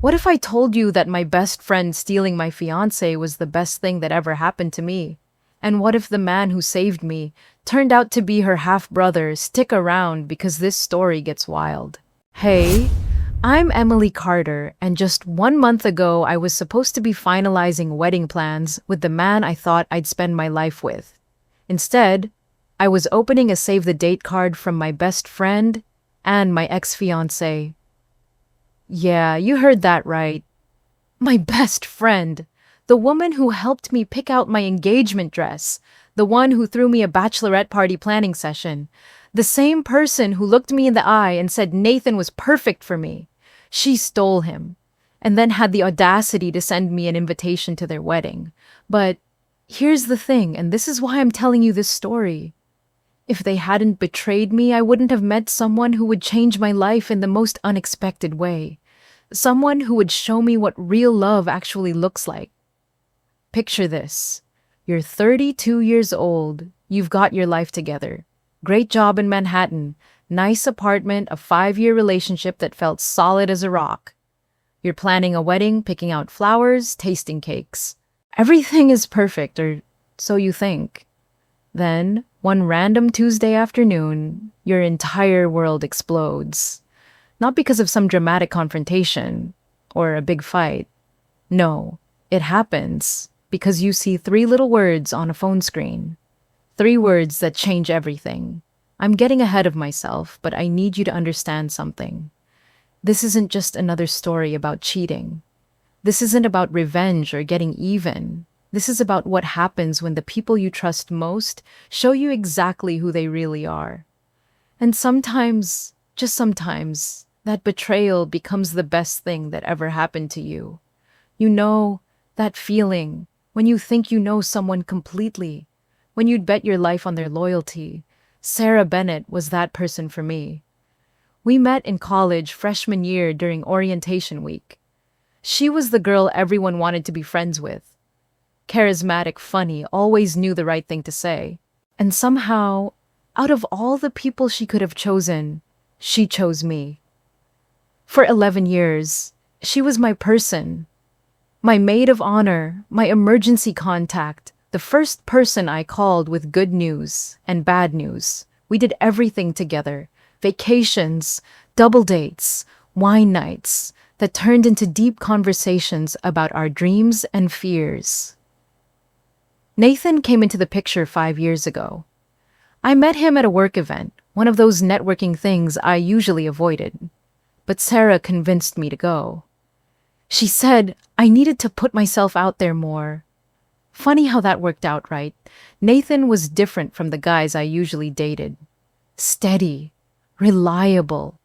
What if I told you that my best friend stealing my fiancé was the best thing that ever happened to me? And what if the man who saved me turned out to be her half-brother? Stick around because this story gets wild. Hey, I'm Emily Carter, and just 1 month ago I was supposed to be finalizing wedding plans with the man I thought I'd spend my life with. Instead, I was opening a save the date card from my best friend and my ex-fiancé. Yeah, you heard that right. My best friend. The woman who helped me pick out my engagement dress. The one who threw me a bachelorette party planning session. The same person who looked me in the eye and said Nathan was perfect for me. She stole him, and then had the audacity to send me an invitation to their wedding. But here's the thing, and this is why I'm telling you this story. If they hadn't betrayed me, I wouldn't have met someone who would change my life in the most unexpected way. Someone who would show me what real love actually looks like. Picture this. You're 32 years old. You've got your life together. Great job in Manhattan. Nice apartment, a 5-year relationship that felt solid as a rock. You're planning a wedding, picking out flowers, tasting cakes. Everything is perfect, or so you think. Then, one random Tuesday afternoon, your entire world explodes. Not because of some dramatic confrontation or a big fight. No, it happens because you see 3 little words on a phone screen. 3 words that change everything. I'm getting ahead of myself, but I need you to understand something. This isn't just another story about cheating. This isn't about revenge or getting even. This is about what happens when the people you trust most show you exactly who they really are. And sometimes, just sometimes, that betrayal becomes the best thing that ever happened to you. You know, that feeling when you think you know someone completely, when you'd bet your life on their loyalty. Sarah Bennett was that person for me. We met in college freshman year during orientation week. She was the girl everyone wanted to be friends with. Charismatic, funny, always knew the right thing to say. And somehow, out of all the people she could have chosen, she chose me. For 11 years, she was my person, my maid of honor, my emergency contact, the first person I called with good news and bad news. We did everything together. Vacations, double dates, wine nights that turned into deep conversations about our dreams and fears. Nathan came into the picture 5 years ago. I met him at a work event, one of those networking things I usually avoided. But Sarah convinced me to go. She said I needed to put myself out there more. Funny how that worked out, right? Nathan was different from the guys I usually dated. Steady, reliable.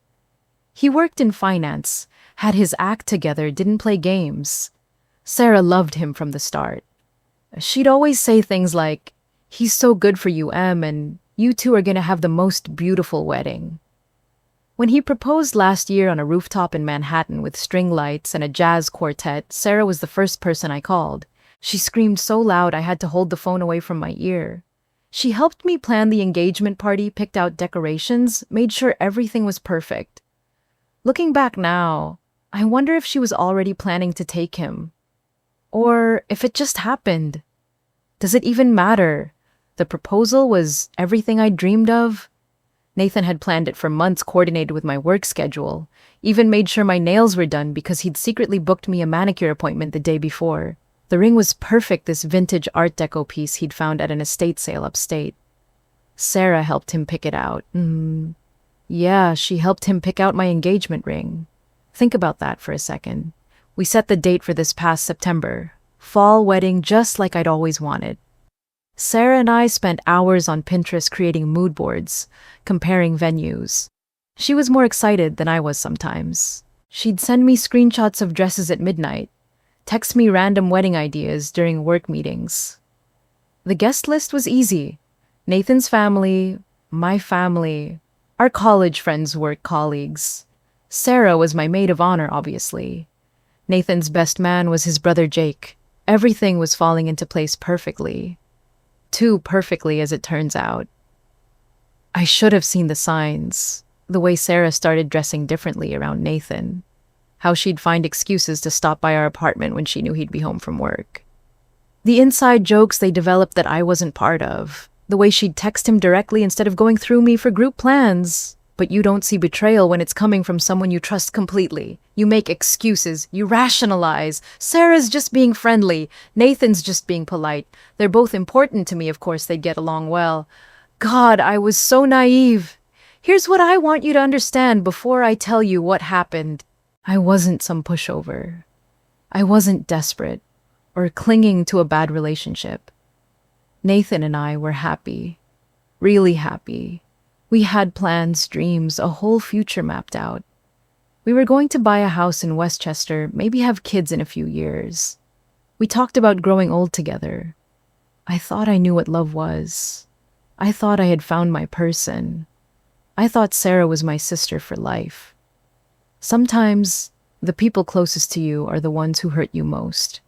He worked in finance, had his act together, didn't play games. Sarah loved him from the start. She'd always say things like, "He's so good for you, Em, and you two are gonna have the most beautiful wedding." When he proposed last year on a rooftop in Manhattan with string lights and a jazz quartet, Sarah was the first person I called. She screamed so loud I had to hold the phone away from my ear. She helped me plan the engagement party, picked out decorations, made sure everything was perfect. Looking back now, I wonder if she was already planning to take him. Or if it just happened. Does it even matter? The proposal was everything I dreamed of. Nathan had planned it for months, coordinated with my work schedule, even made sure my nails were done because he'd secretly booked me a manicure appointment the day before. The ring was perfect, this vintage Art Deco piece he'd found at an estate sale upstate. Sarah helped him pick it out. Yeah, she helped him pick out my engagement ring. Think about that for a second. We set the date for this past September. Fall wedding, just like I'd always wanted. Sarah and I spent hours on Pinterest creating mood boards, comparing venues. She was more excited than I was sometimes. She'd send me screenshots of dresses at midnight, text me random wedding ideas during work meetings. The guest list was easy. Nathan's family, my family, our college friends, work colleagues. Sarah was my maid of honor, obviously. Nathan's best man was his brother Jake. Everything was falling into place perfectly. Too perfectly, as it turns out. I should have seen the signs, the way Sarah started dressing differently around Nathan. how she'd find excuses to stop by our apartment when she knew he'd be home from work. The inside jokes they developed that I wasn't part of. The way she'd text him directly instead of going through me for group plans. But you don't see betrayal when it's coming from someone you trust completely. You make excuses. You rationalize. Sarah's just being friendly. Nathan's just being polite. They're both important to me, of course they'd get along well. God, I was so naive. Here's what I want you to understand before I tell you what happened. I wasn't some pushover. I wasn't desperate or clinging to a bad relationship. Nathan and I were happy. Really happy. We had plans, dreams, a whole future mapped out. We were going to buy a house in Westchester, maybe have kids in a few years. We talked about growing old together. I thought I knew what love was. I thought I had found my person. I thought Sarah was my sister for life. Sometimes, the people closest to you are the ones who hurt you most.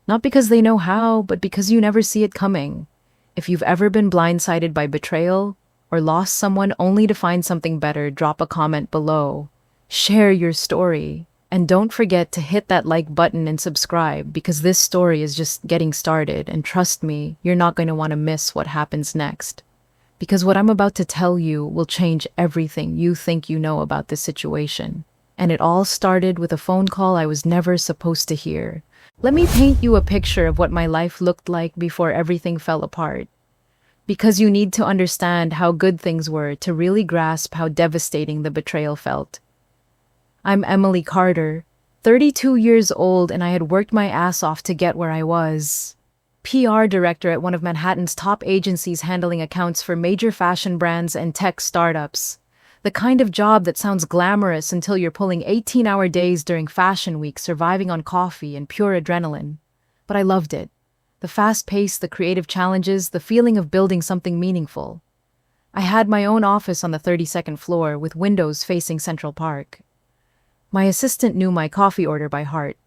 Not because they know how, but because you never see it coming. If you've ever been blindsided by betrayal, or lost someone only to find something better, drop a comment below. Share your story. And don't forget to hit that like button and subscribe because this story is just getting started and trust me, you're not going to want to miss what happens next. Because what I'm about to tell you will change everything you think you know about this situation. And it all started with a phone call I was never supposed to hear. Let me paint you a picture of what my life looked like before everything fell apart. Because you need to understand how good things were to really grasp how devastating the betrayal felt. I'm Emily Carter, 32 years old, and I had worked my ass off to get where I was. PR director at one of Manhattan's top agencies handling accounts for major fashion brands and tech startups. The kind of job that sounds glamorous until you're pulling 18-hour days during fashion week, surviving on coffee and pure adrenaline. But I loved it. The fast pace, the creative challenges, the feeling of building something meaningful. I had my own office on the 32nd floor with windows facing Central Park. My assistant knew my coffee order by heart.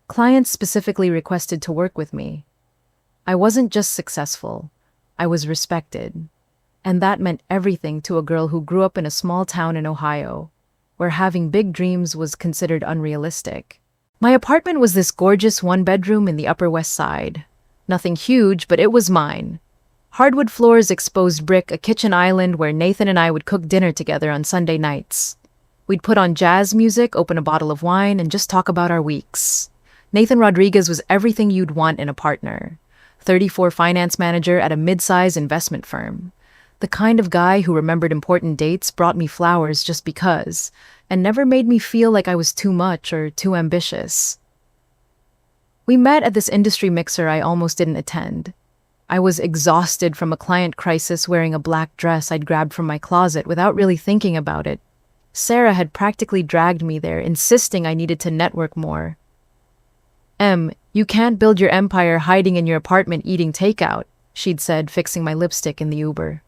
Clients specifically requested to work with me. I wasn't just successful, I was respected. And that meant everything to a girl who grew up in a small town in Ohio, where having big dreams was considered unrealistic. My apartment was this gorgeous one-bedroom in the Upper West Side. Nothing huge, but it was mine. Hardwood floors, exposed brick, a kitchen island where Nathan and I would cook dinner together on Sunday nights. We'd put on jazz music, open a bottle of wine, and just talk about our weeks. Nathan Rodriguez was everything you'd want in a partner. 34 finance manager at a mid-size investment firm. The kind of guy who remembered important dates, brought me flowers just because, and never made me feel like I was too much or too ambitious. We met at this industry mixer I almost didn't attend. I was exhausted from a client crisis wearing a black dress I'd grabbed from my closet without really thinking about it. Sarah had practically dragged me there, insisting I needed to network more. You can't build your empire hiding in your apartment eating takeout, she'd said, fixing my lipstick in the Uber.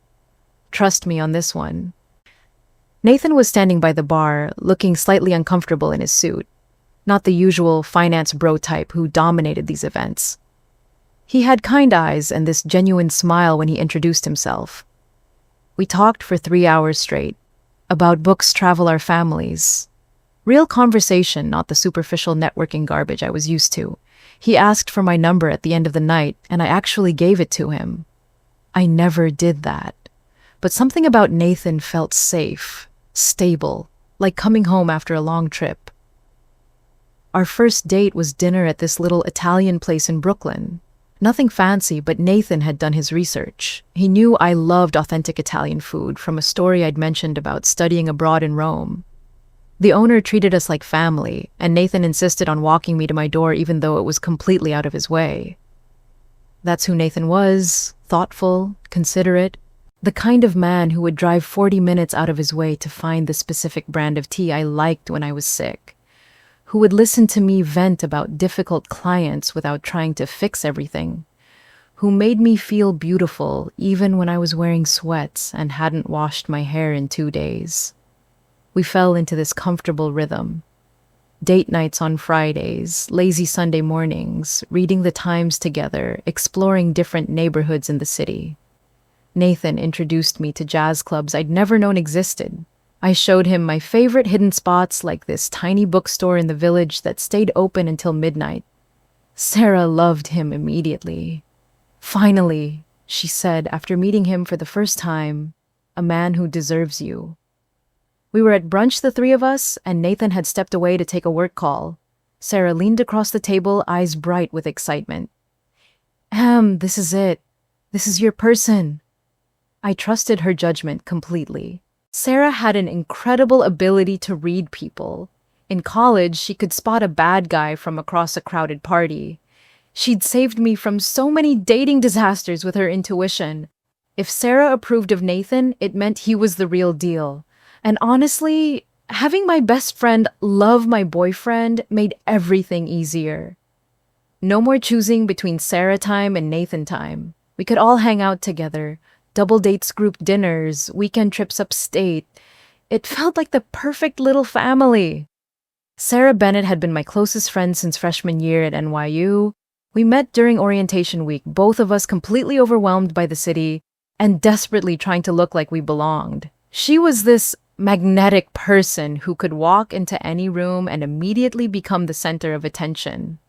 Trust me on this one. Nathan was standing by the bar, looking slightly uncomfortable in his suit. Not the usual finance bro type who dominated these events. He had kind eyes and this genuine smile when he introduced himself. We talked for 3 hours straight. About books, travel, our families. Real conversation, not the superficial networking garbage I was used to. He asked for my number at the end of the night, and I actually gave it to him. I never did that. But something about Nathan felt safe, stable, like coming home after a long trip. Our first date was dinner at this little Italian place in Brooklyn. Nothing fancy, but Nathan had done his research. He knew I loved authentic Italian food from a story I'd mentioned about studying abroad in Rome. The owner treated us like family, and Nathan insisted on walking me to my door even though it was completely out of his way. That's who Nathan was, thoughtful, considerate, the kind of man who would drive 40 minutes out of his way to find the specific brand of tea I liked when I was sick. Who would listen to me vent about difficult clients without trying to fix everything, who made me feel beautiful even when I was wearing sweats and hadn't washed my hair in 2 days. We fell into this comfortable rhythm. Date nights on Fridays, lazy Sunday mornings, reading the Times together, exploring different neighborhoods in the city. Nathan introduced me to jazz clubs I'd never known existed, I showed him my favorite hidden spots like this tiny bookstore in the village that stayed open until midnight. Sarah loved him immediately. Finally, she said after meeting him for the first time, a man who deserves you. We were at brunch, the three of us, and Nathan had stepped away to take a work call. Sarah leaned across the table, eyes bright with excitement. This is it. This is your person. I trusted her judgment completely. Sarah had an incredible ability to read people. In college, she could spot a bad guy from across a crowded party. She'd saved me from so many dating disasters with her intuition. If Sarah approved of Nathan, it meant he was the real deal. And honestly, having my best friend love my boyfriend made everything easier. No more choosing between Sarah time and Nathan time. We could all hang out together. Double dates, group dinners, weekend trips upstate. It felt like the perfect little family. Sarah Bennett had been my closest friend since freshman year at NYU. We met during orientation week, both of us completely overwhelmed by the city and desperately trying to look like we belonged. She was this magnetic person who could walk into any room and immediately become the center of attention.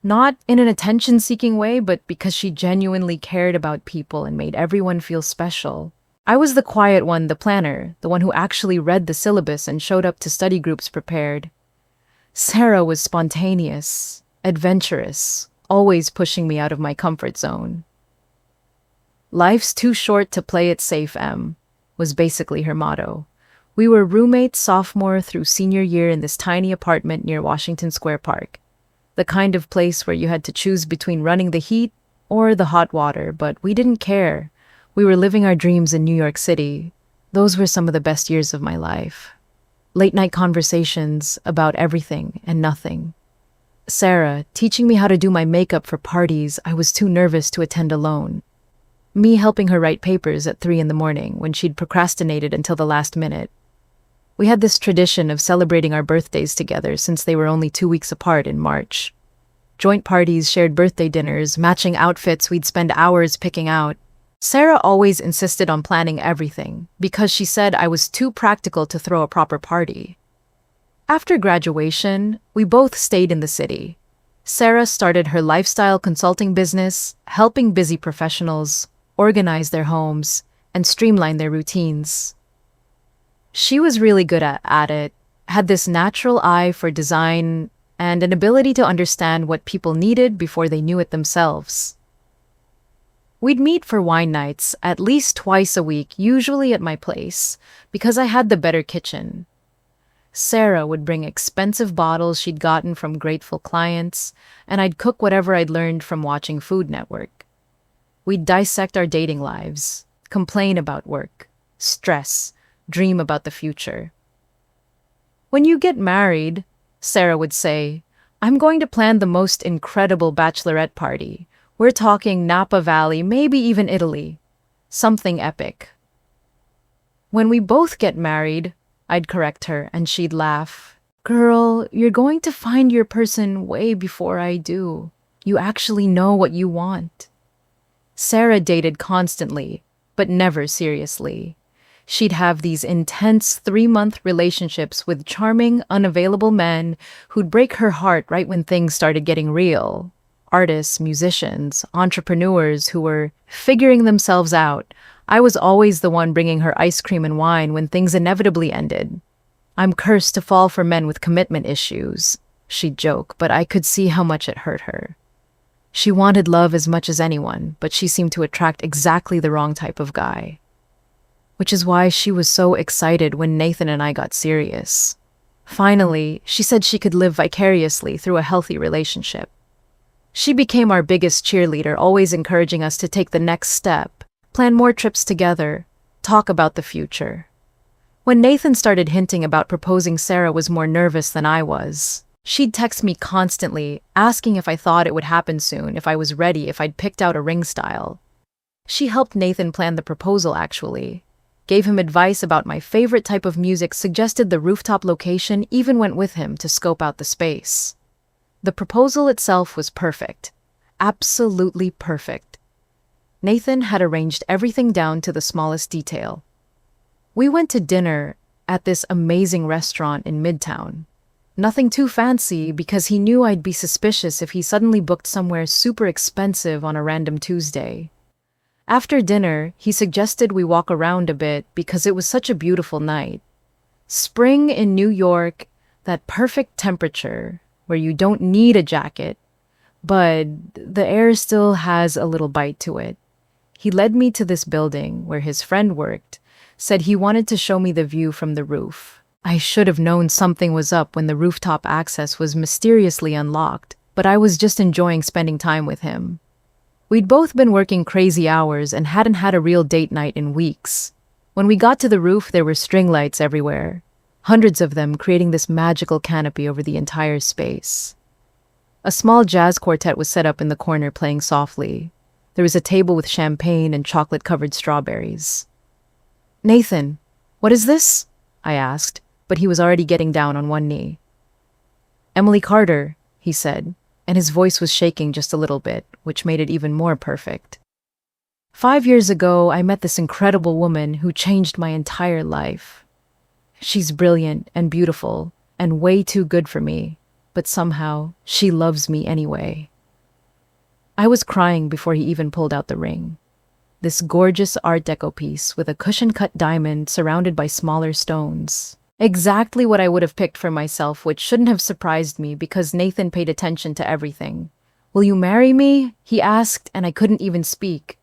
Not in an attention-seeking way, but because she genuinely cared about people and made everyone feel special. I was the quiet one, the planner, the one who actually read the syllabus and showed up to study groups prepared. Sarah was spontaneous, adventurous, always pushing me out of my comfort zone. "Life's too short to play it safe, Em," was basically her motto. We were roommates sophomore through senior year in this tiny apartment near Washington Square Park. The kind of place where you had to choose between running the heat or the hot water, but we didn't care. We were living our dreams in New York City. Those were some of the best years of my life. Late night conversations about everything and nothing. Sarah teaching me how to do my makeup for parties I was too nervous to attend alone. Me helping her write papers at 3 a.m. when she'd procrastinated until the last minute. We had this tradition of celebrating our birthdays together since they were only 2 weeks apart in March. Joint parties, shared birthday dinners, matching outfits we'd spend hours picking out. Sarah always insisted on planning everything because she said I was too practical to throw a proper party. After graduation, we both stayed in the city. Sarah started her lifestyle consulting business, helping busy professionals organize their homes and streamline their routines. She was really good at it, had this natural eye for design and an ability to understand what people needed before they knew it themselves. We'd meet for wine nights at least twice a week, usually at my place, because I had the better kitchen. Sarah would bring expensive bottles she'd gotten from grateful clients, and I'd cook whatever I'd learned from watching Food Network. We'd dissect our dating lives, complain about work, stress, dream about the future. "When you get married," Sarah would say, "I'm going to plan the most incredible bachelorette party. We're talking Napa Valley, maybe even Italy. Something epic." "When we both get married," I'd correct her, and she'd laugh. "Girl, you're going to find your person way before I do. You actually know what you want." Sarah dated constantly, but never seriously. She'd have these intense 3-month relationships with charming, unavailable men who'd break her heart right when things started getting real. Artists, musicians, entrepreneurs who were figuring themselves out. I was always the one bringing her ice cream and wine when things inevitably ended. "I'm cursed to fall for men with commitment issues," she'd joke, but I could see how much it hurt her. She wanted love as much as anyone, but she seemed to attract exactly the wrong type of guy. Which is why she was so excited when Nathan and I got serious. Finally, she said she could live vicariously through a healthy relationship. She became our biggest cheerleader, always encouraging us to take the next step, plan more trips together, talk about the future. When Nathan started hinting about proposing, Sarah was more nervous than I was. She'd text me constantly, asking if I thought it would happen soon, if I was ready, if I'd picked out a ring style. She helped Nathan plan the proposal, actually. Gave him advice about my favorite type of music, suggested the rooftop location, even went with him to scope out the space. The proposal itself was perfect. Absolutely perfect. Nathan had arranged everything down to the smallest detail. We went to dinner, at this amazing restaurant in Midtown. Nothing too fancy because he knew I'd be suspicious if he suddenly booked somewhere super expensive on a random Tuesday. After dinner, he suggested we walk around a bit because it was such a beautiful night. Spring in New York, that perfect temperature where you don't need a jacket, but the air still has a little bite to it. He led me to this building where his friend worked, said he wanted to show me the view from the roof. I should have known something was up when the rooftop access was mysteriously unlocked, but I was just enjoying spending time with him. We'd both been working crazy hours and hadn't had a real date night in weeks. When we got to the roof, there were string lights everywhere, hundreds of them creating this magical canopy over the entire space. A small jazz quartet was set up in the corner playing softly. There was a table with champagne and chocolate-covered strawberries. "Nathan, what is this?" I asked, but he was already getting down on one knee. "Emily Carter," he said, and his voice was shaking just a little bit, which made it even more perfect. 5 years ago, I met this incredible woman who changed my entire life. She's brilliant and beautiful and way too good for me, but somehow she loves me anyway. I was crying before he even pulled out the ring. This gorgeous Art Deco piece with a cushion-cut diamond surrounded by smaller stones. Exactly what I would have picked for myself, which shouldn't have surprised me because Nathan paid attention to everything. "Will you marry me?" he asked, and I couldn't even speak.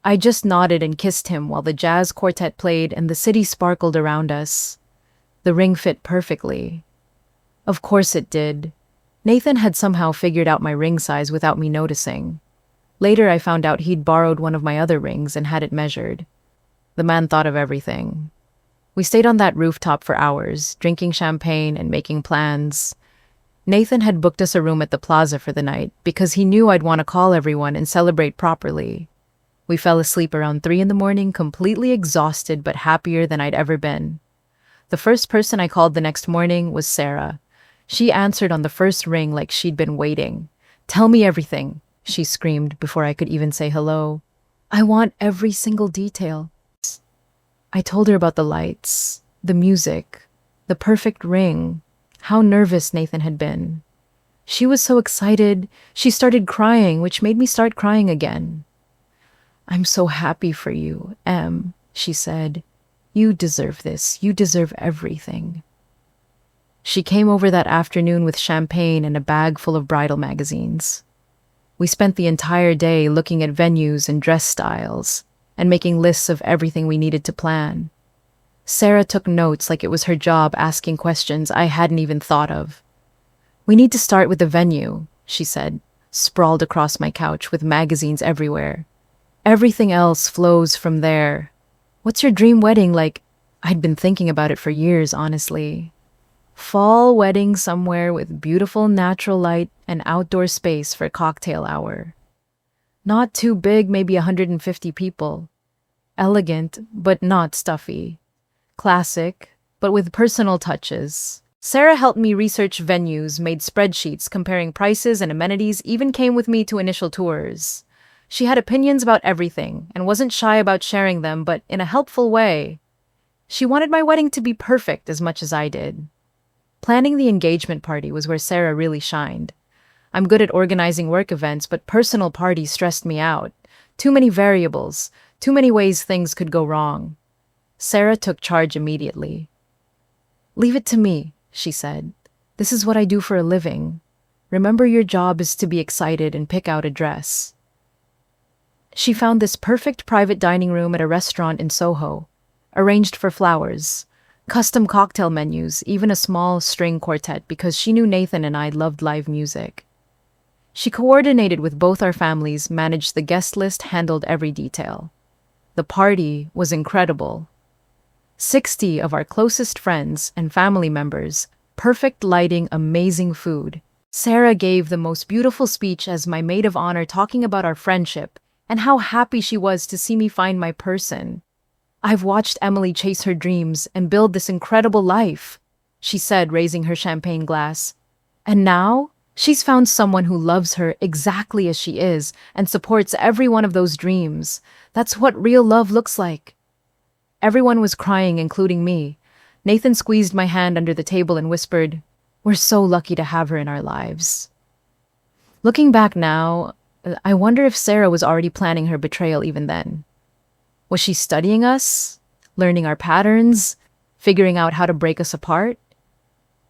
I just nodded and kissed him while the jazz quartet played and the city sparkled around us. The ring fit perfectly. Of course it did. Nathan had somehow figured out my ring size without me noticing. Later I found out he'd borrowed one of my other rings and had it measured. The man thought of everything. We stayed on that rooftop for hours, drinking champagne and making plans. Nathan had booked us a room at the plaza for the night because he knew I'd want to call everyone and celebrate properly. We fell asleep around 3 in the morning, completely exhausted but happier than I'd ever been. The first person I called the next morning was Sarah. She answered on the first ring like she'd been waiting. "Tell me everything," she screamed before I could even say hello. "I want every single detail." I told her about the lights, the music, the perfect ring, how nervous Nathan had been. She was so excited, she started crying, which made me start crying again. "I'm so happy for you, Em," she said. "You deserve this. You deserve everything." She came over that afternoon with champagne and a bag full of bridal magazines. We spent the entire day looking at venues and dress styles and making lists of everything we needed to plan. Sarah took notes like it was her job, asking questions I hadn't even thought of. "We need to start with the venue," she said, sprawled across my couch with magazines everywhere. "Everything else flows from there. What's your dream wedding like?" I'd been thinking about it for years, honestly. "Fall wedding somewhere with beautiful natural light and outdoor space for cocktail hour. Not too big, maybe 150 people. Elegant, but not stuffy. Classic, but with personal touches." Sarah helped me research venues, made spreadsheets comparing prices and amenities, even came with me to initial tours. She had opinions about everything and wasn't shy about sharing them, but in a helpful way. She wanted my wedding to be perfect as much as I did. Planning the engagement party was where Sarah really shined. I'm good at organizing work events, but personal parties stressed me out. Too many variables, too many ways things could go wrong. Sarah took charge immediately. "Leave it to me," she said. "This is what I do for a living. Remember, your job is to be excited and pick out a dress." She found this perfect private dining room at a restaurant in Soho, arranged for flowers, custom cocktail menus, even a small string quartet because she knew Nathan and I loved live music. She coordinated with both our families, managed the guest list, handled every detail. The party was incredible. 60 of our closest friends and family members, perfect lighting, amazing food. Sarah gave the most beautiful speech as my maid of honor, talking about our friendship and how happy she was to see me find my person. "I've watched Emily chase her dreams and build this incredible life," she said, raising her champagne glass. "And now she's found someone who loves her exactly as she is and supports every one of those dreams. That's what real love looks like." Everyone was crying, including me. Nathan squeezed my hand under the table and whispered, "We're so lucky to have her in our lives." Looking back now, I wonder if Sarah was already planning her betrayal even then. Was she studying us, learning our patterns, figuring out how to break us apart?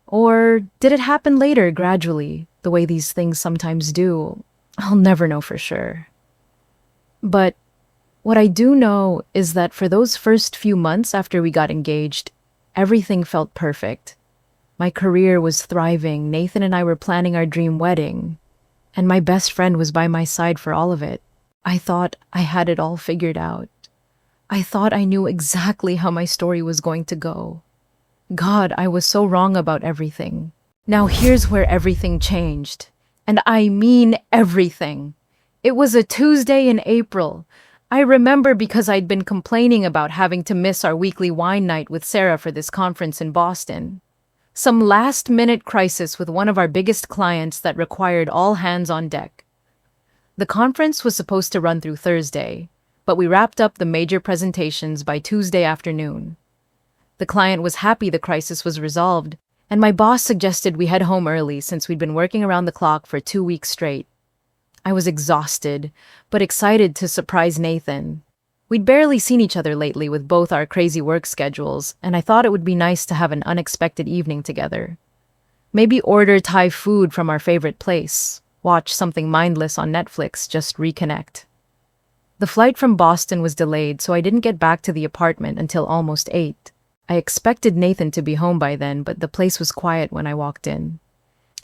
Or did it happen later, gradually, the way these things sometimes do? I'll never know for sure. But what I do know is that for those first few months after we got engaged, everything felt perfect. My career was thriving, Nathan and I were planning our dream wedding, and my best friend was by my side for all of it. I thought I had it all figured out. I thought I knew exactly how my story was going to go. God, I was so wrong about everything. Now here's where everything changed. And I mean everything. It was a Tuesday in April. I remember because I'd been complaining about having to miss our weekly wine night with Sarah for this conference in Boston. Some last-minute crisis with one of our biggest clients that required all hands on deck. The conference was supposed to run through Thursday, but we wrapped up the major presentations by Tuesday afternoon. The client was happy the crisis was resolved, and my boss suggested we head home early since we'd been working around the clock for 2 weeks straight. I was exhausted, but excited to surprise Nathan. We'd barely seen each other lately with both our crazy work schedules, and I thought it would be nice to have an unexpected evening together. Maybe order Thai food from our favorite place, watch something mindless on Netflix, just reconnect. The flight from Boston was delayed, so I didn't get back to the apartment until almost 8. I expected Nathan to be home by then, but the place was quiet when I walked in.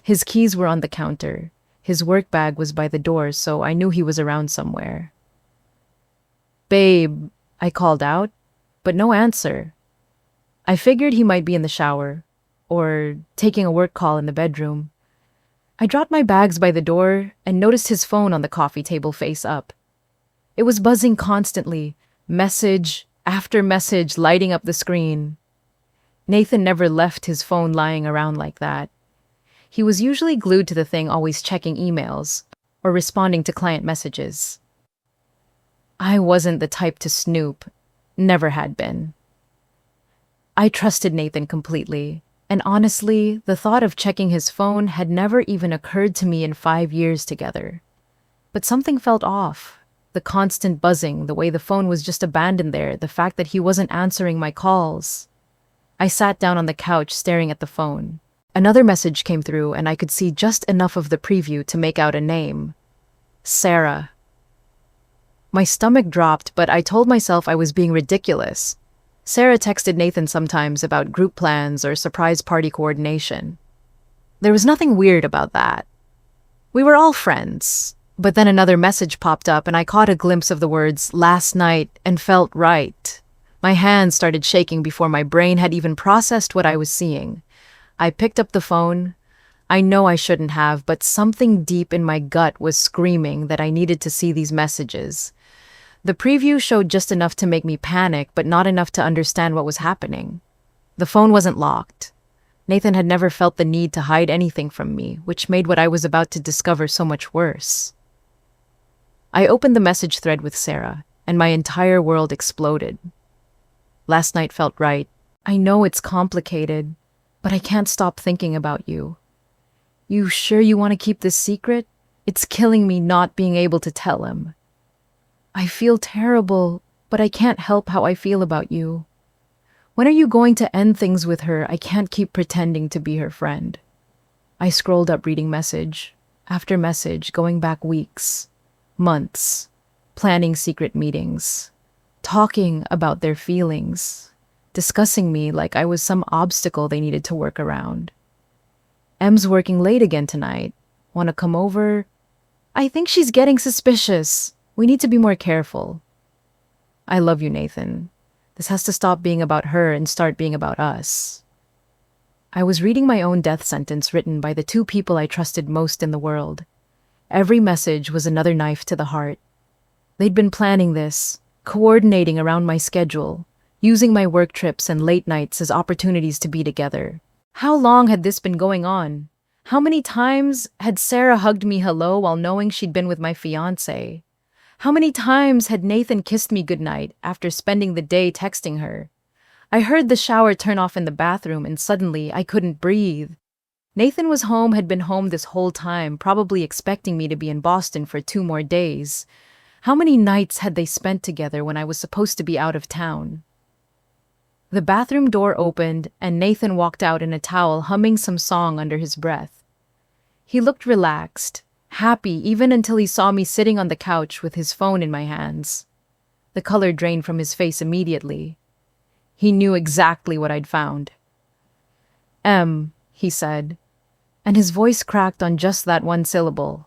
His keys were on the counter. His work bag was by the door, so I knew he was around somewhere. "Babe," I called out, but no answer. I figured he might be in the shower, or taking a work call in the bedroom. I dropped my bags by the door and noticed his phone on the coffee table face up. It was buzzing constantly, message after message lighting up the screen. Nathan never left his phone lying around like that. He was usually glued to the thing, always checking emails or responding to client messages. I wasn't the type to snoop, never had been. I trusted Nathan completely, and honestly, the thought of checking his phone had never even occurred to me in 5 years together. But something felt off. The constant buzzing, the way the phone was just abandoned there, the fact that he wasn't answering my calls. I sat down on the couch staring at the phone. Another message came through, and I could see just enough of the preview to make out a name. Sarah. My stomach dropped, but I told myself I was being ridiculous. Sarah texted Nathan sometimes about group plans or surprise party coordination. There was nothing weird about that. We were all friends. But then another message popped up, and I caught a glimpse of the words "last night" and felt right. My hands started shaking before my brain had even processed what I was seeing. I picked up the phone. I know I shouldn't have, but something deep in my gut was screaming that I needed to see these messages. The preview showed just enough to make me panic, but not enough to understand what was happening. The phone wasn't locked. Nathan had never felt the need to hide anything from me, which made what I was about to discover so much worse. I opened the message thread with Sarah, and my entire world exploded. Last night felt right. I know it's complicated, but I can't stop thinking about you. You sure you want to keep this secret? It's killing me not being able to tell him. I feel terrible, but I can't help how I feel about you. When are you going to end things with her? I can't keep pretending to be her friend. I scrolled up reading message after message, going back weeks. Months, planning secret meetings, talking about their feelings, discussing me like I was some obstacle they needed to work around. Em's working late again tonight. Want to come over? I think she's getting suspicious. We need to be more careful. I love you, Nathan. This has to stop being about her and start being about us. I was reading my own death sentence written by the 2 people I trusted most in the world. Every message was another knife to the heart. They'd been planning this, coordinating around my schedule, using my work trips and late nights as opportunities to be together. How long had this been going on? How many times had Sarah hugged me hello while knowing she'd been with my fiancé? How many times had Nathan kissed me goodnight after spending the day texting her? I heard the shower turn off in the bathroom and suddenly I couldn't breathe. Nathan was home, had been home this whole time, probably expecting me to be in Boston for 2 more days. How many nights had they spent together when I was supposed to be out of town? The bathroom door opened and Nathan walked out in a towel, humming some song under his breath. He looked relaxed, happy even until he saw me sitting on the couch with his phone in my hands. The color drained from his face immediately. He knew exactly what I'd found. He said, and his voice cracked on just that one syllable.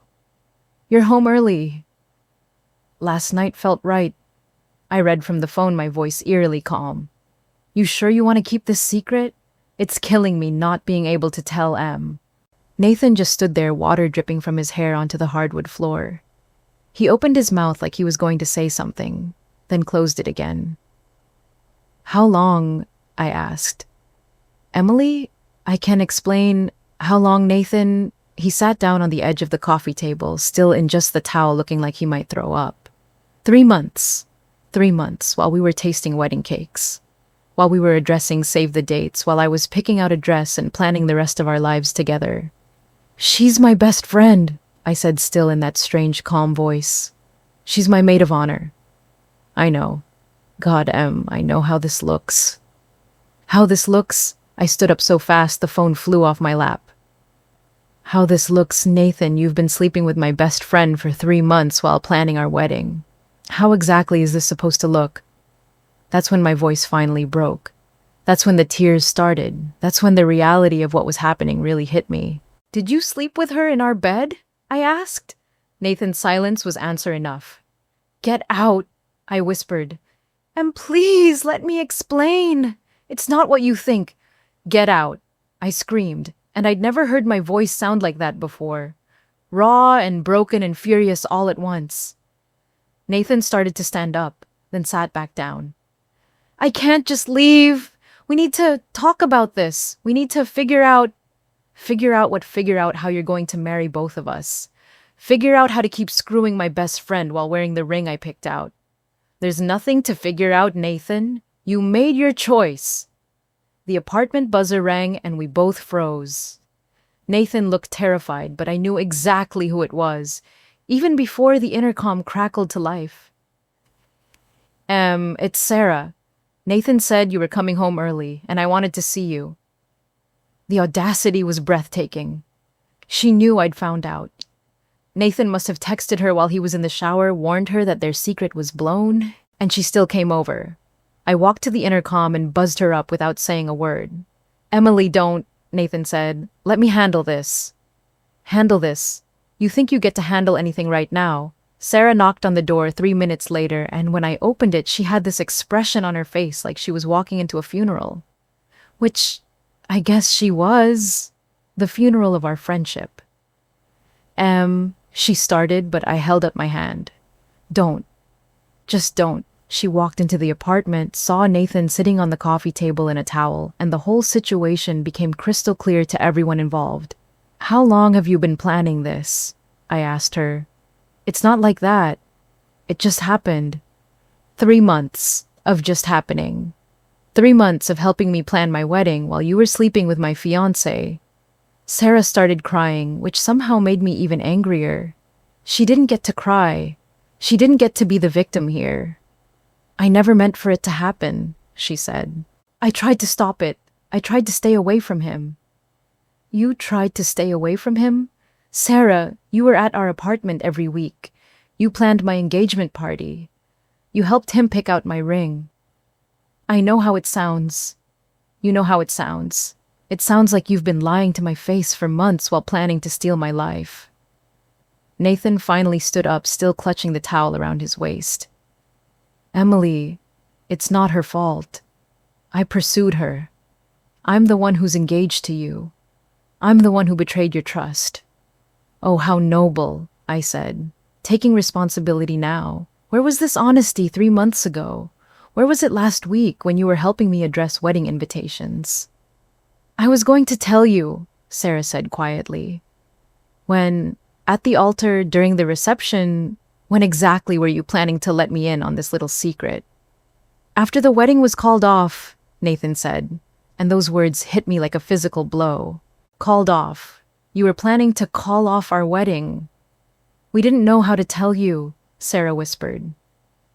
You're home early. Last night felt right. I read from the phone, my voice eerily calm. You sure you want to keep this secret? It's killing me not being able to tell Em. Nathan just stood there, water dripping from his hair onto the hardwood floor. He opened his mouth like he was going to say something, then closed it again. How long? I asked. Emily, I can explain. How long, Nathan? He sat down on the edge of the coffee table, still in just the towel, looking like he might throw up. 3 months. 3 months, while we were tasting wedding cakes. While we were addressing save the dates, while I was picking out a dress and planning the rest of our lives together. She's my best friend, I said, still in that strange, calm voice. She's my maid of honor. I know. God, Em, I know how this looks. How this looks? I stood up so fast the phone flew off my lap. How this looks, Nathan, you've been sleeping with my best friend for 3 months while planning our wedding. How exactly is this supposed to look? That's when my voice finally broke. That's when the tears started. That's when the reality of what was happening really hit me. Did you sleep with her in our bed? I asked. Nathan's silence was answer enough. Get out, I whispered. And please let me explain. It's not what you think. Get out, I screamed, and I'd never heard my voice sound like that before. Raw and broken and furious all at once. Nathan started to stand up, then sat back down. I can't just leave. We need to talk about this. We need to figure out how you're going to marry both of us. Figure out how to keep screwing my best friend while wearing the ring I picked out. There's nothing to figure out, Nathan. You made your choice. The apartment buzzer rang and we both froze. Nathan looked terrified, but I knew exactly who it was, even before the intercom crackled to life. It's Sarah. Nathan said you were coming home early, and I wanted to see you. The audacity was breathtaking. She knew I'd found out. Nathan must have texted her while he was in the shower, warned her that their secret was blown, and she still came over. I walked to the intercom and buzzed her up without saying a word. Emily, don't, Nathan said. Let me handle this. Handle this? You think you get to handle anything right now? Sarah knocked on the door 3 minutes later, and when I opened it, she had this expression on her face like she was walking into a funeral. Which, I guess she was. The funeral of our friendship. She started, but I held up my hand. Don't. Just don't. She walked into the apartment, saw Nathan sitting on the coffee table in a towel, and the whole situation became crystal clear to everyone involved. How long have you been planning this? I asked her. It's not like that. It just happened. 3 months of just happening. 3 months of helping me plan my wedding while you were sleeping with my fiancé. Sarah started crying, which somehow made me even angrier. She didn't get to cry. She didn't get to be the victim here. I never meant for it to happen, she said. I tried to stop it. I tried to stay away from him. You tried to stay away from him? Sarah, you were at our apartment every week. You planned my engagement party. You helped him pick out my ring. I know how it sounds. You know how it sounds. It sounds like you've been lying to my face for months while planning to steal my life. Nathan finally stood up, still clutching the towel around his waist. Emily, it's not her fault. I pursued her. I'm the one who's engaged to you. I'm the one who betrayed your trust. Oh, how noble, I said, taking responsibility now. Where was this honesty 3 months ago? Where was it last week when you were helping me address wedding invitations? I was going to tell you, Sarah said quietly. When, at the altar during the reception, when exactly were you planning to let me in on this little secret? After the wedding was called off, Nathan said, and those words hit me like a physical blow. Called off. You were planning to call off our wedding. We didn't know how to tell you, Sarah whispered.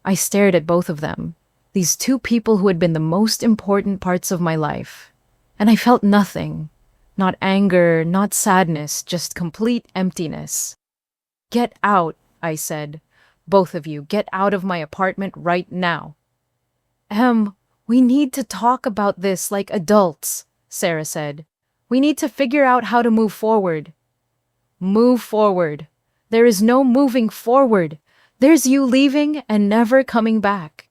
I stared at both of them, these two people who had been the most important parts of my life. And I felt nothing. Not anger, not sadness, just complete emptiness. Get out, I said. Both of you, get out of my apartment right now. We need to talk about this like adults, Sarah said. We need to figure out how to move forward. Move forward. There is no moving forward. There's you leaving and never coming back.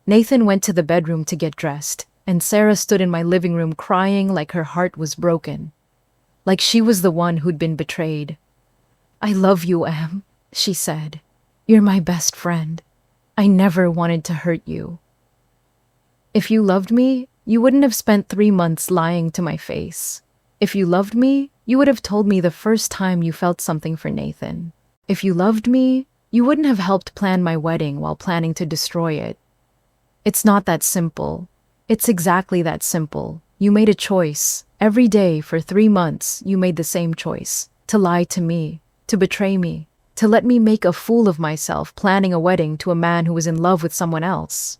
Nathan went to the bedroom to get dressed, and Sarah stood in my living room crying like her heart was broken. Like she was the one who'd been betrayed. I love you, Em, she said. You're my best friend. I never wanted to hurt you. If you loved me, you wouldn't have spent 3 months lying to my face. If you loved me, you would have told me the first time you felt something for Nathan. If you loved me, you wouldn't have helped plan my wedding while planning to destroy it. It's not that simple. It's exactly that simple. You made a choice. Every day for 3 months, you made the same choice. To lie to me, to betray me, to let me make a fool of myself planning a wedding to a man who was in love with someone else.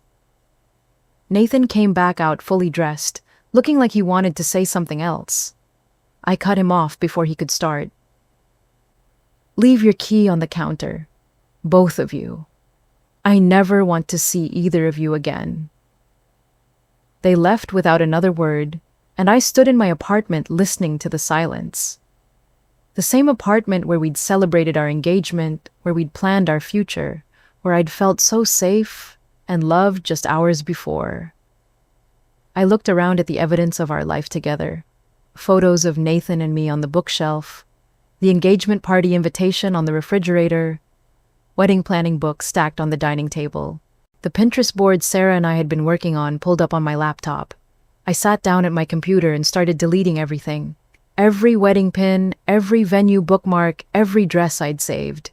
Nathan came back out fully dressed, looking like he wanted to say something else. I cut him off before he could start. Leave your key on the counter. Both of you. I never want to see either of you again. They left without another word, and I stood in my apartment listening to the silence. The same apartment where we'd celebrated our engagement, where we'd planned our future, where I'd felt so safe and loved just hours before. I looked around at the evidence of our life together. Photos of Nathan and me on the bookshelf, the engagement party invitation on the refrigerator, wedding planning book stacked on the dining table. The Pinterest board Sarah and I had been working on pulled up on my laptop. I sat down at my computer and started deleting everything. Every wedding pin, every venue bookmark, every dress I'd saved.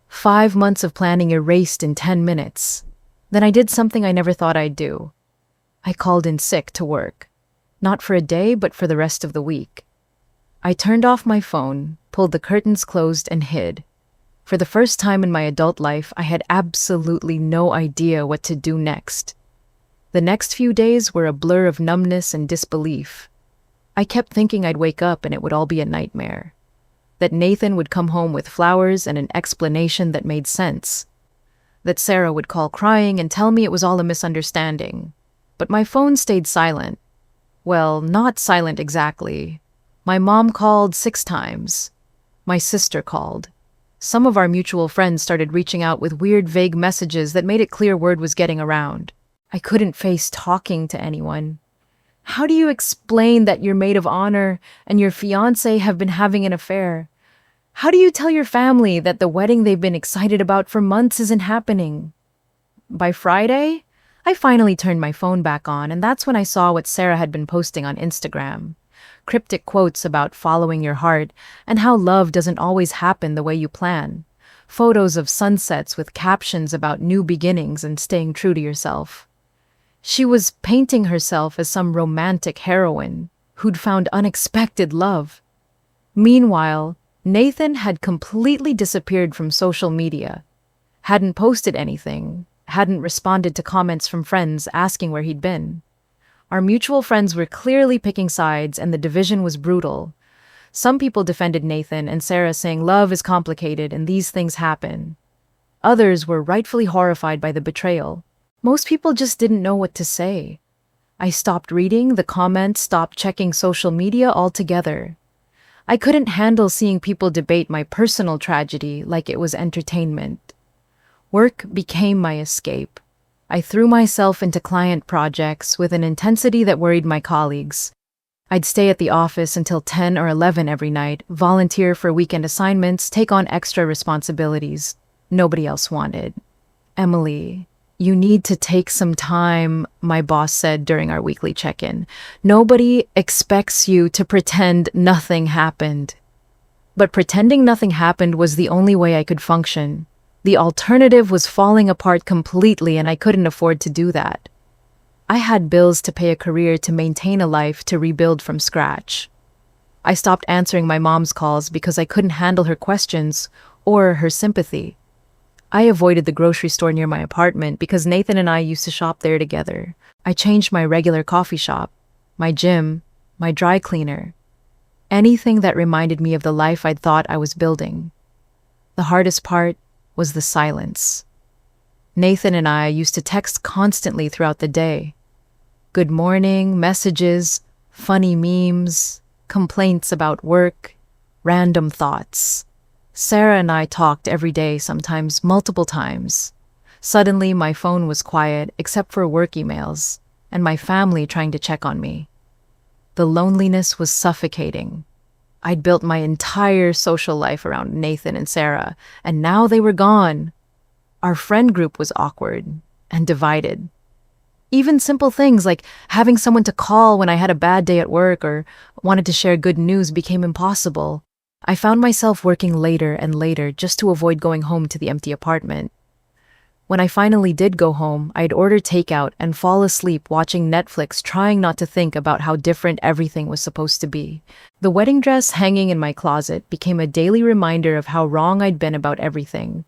5 months of planning erased in 10 minutes. Then I did something I never thought I'd do. I called in sick to work. Not for a day, but for the rest of the week. I turned off my phone, pulled the curtains closed, and hid. For the first time in my adult life, I had absolutely no idea what to do next. The next few days were a blur of numbness and disbelief. I kept thinking I'd wake up and it would all be a nightmare. That Nathan would come home with flowers and an explanation that made sense. That Sarah would call crying and tell me it was all a misunderstanding. But my phone stayed silent. Well, not silent exactly. My mom called 6 times. My sister called. Some of our mutual friends started reaching out with weird, vague messages that made it clear word was getting around. I couldn't face talking to anyone. How do you explain that your maid of honor and your fiancé have been having an affair? How do you tell your family that the wedding they've been excited about for months isn't happening? By Friday, I finally turned my phone back on, and that's when I saw what Sarah had been posting on Instagram. Cryptic quotes about following your heart and how love doesn't always happen the way you plan. Photos of sunsets with captions about new beginnings and staying true to yourself. She was painting herself as some romantic heroine who'd found unexpected love. Meanwhile, Nathan had completely disappeared from social media. Hadn't posted anything, hadn't responded to comments from friends asking where he'd been. Our mutual friends were clearly picking sides, and the division was brutal. Some people defended Nathan and Sarah, saying love is complicated and these things happen. Others were rightfully horrified by the betrayal. Most people just didn't know what to say. I stopped reading the comments, stopped checking social media altogether. I couldn't handle seeing people debate my personal tragedy like it was entertainment. Work became my escape. I threw myself into client projects with an intensity that worried my colleagues. I'd stay at the office until 10 or 11 every night, volunteer for weekend assignments, take on extra responsibilities nobody else wanted. Emily, you need to take some time, my boss said during our weekly check-in. Nobody expects you to pretend nothing happened. But pretending nothing happened was the only way I could function. The alternative was falling apart completely, and I couldn't afford to do that. I had bills to pay, a career to maintain, a life to rebuild from scratch. I stopped answering my mom's calls because I couldn't handle her questions or her sympathy. I avoided the grocery store near my apartment because Nathan and I used to shop there together. I changed my regular coffee shop, my gym, my dry cleaner, anything that reminded me of the life I'd thought I was building. The hardest part was the silence. Nathan and I used to text constantly throughout the day. Good morning, messages, funny memes, complaints about work, random thoughts. Sarah and I talked every day, sometimes multiple times. Suddenly, my phone was quiet except for work emails and my family trying to check on me. The loneliness was suffocating. I'd built my entire social life around Nathan and Sarah, and now they were gone. Our friend group was awkward and divided. Even simple things like having someone to call when I had a bad day at work or wanted to share good news became impossible. I found myself working later and later just to avoid going home to the empty apartment. When I finally did go home, I'd order takeout and fall asleep watching Netflix, trying not to think about how different everything was supposed to be. The wedding dress hanging in my closet became a daily reminder of how wrong I'd been about everything.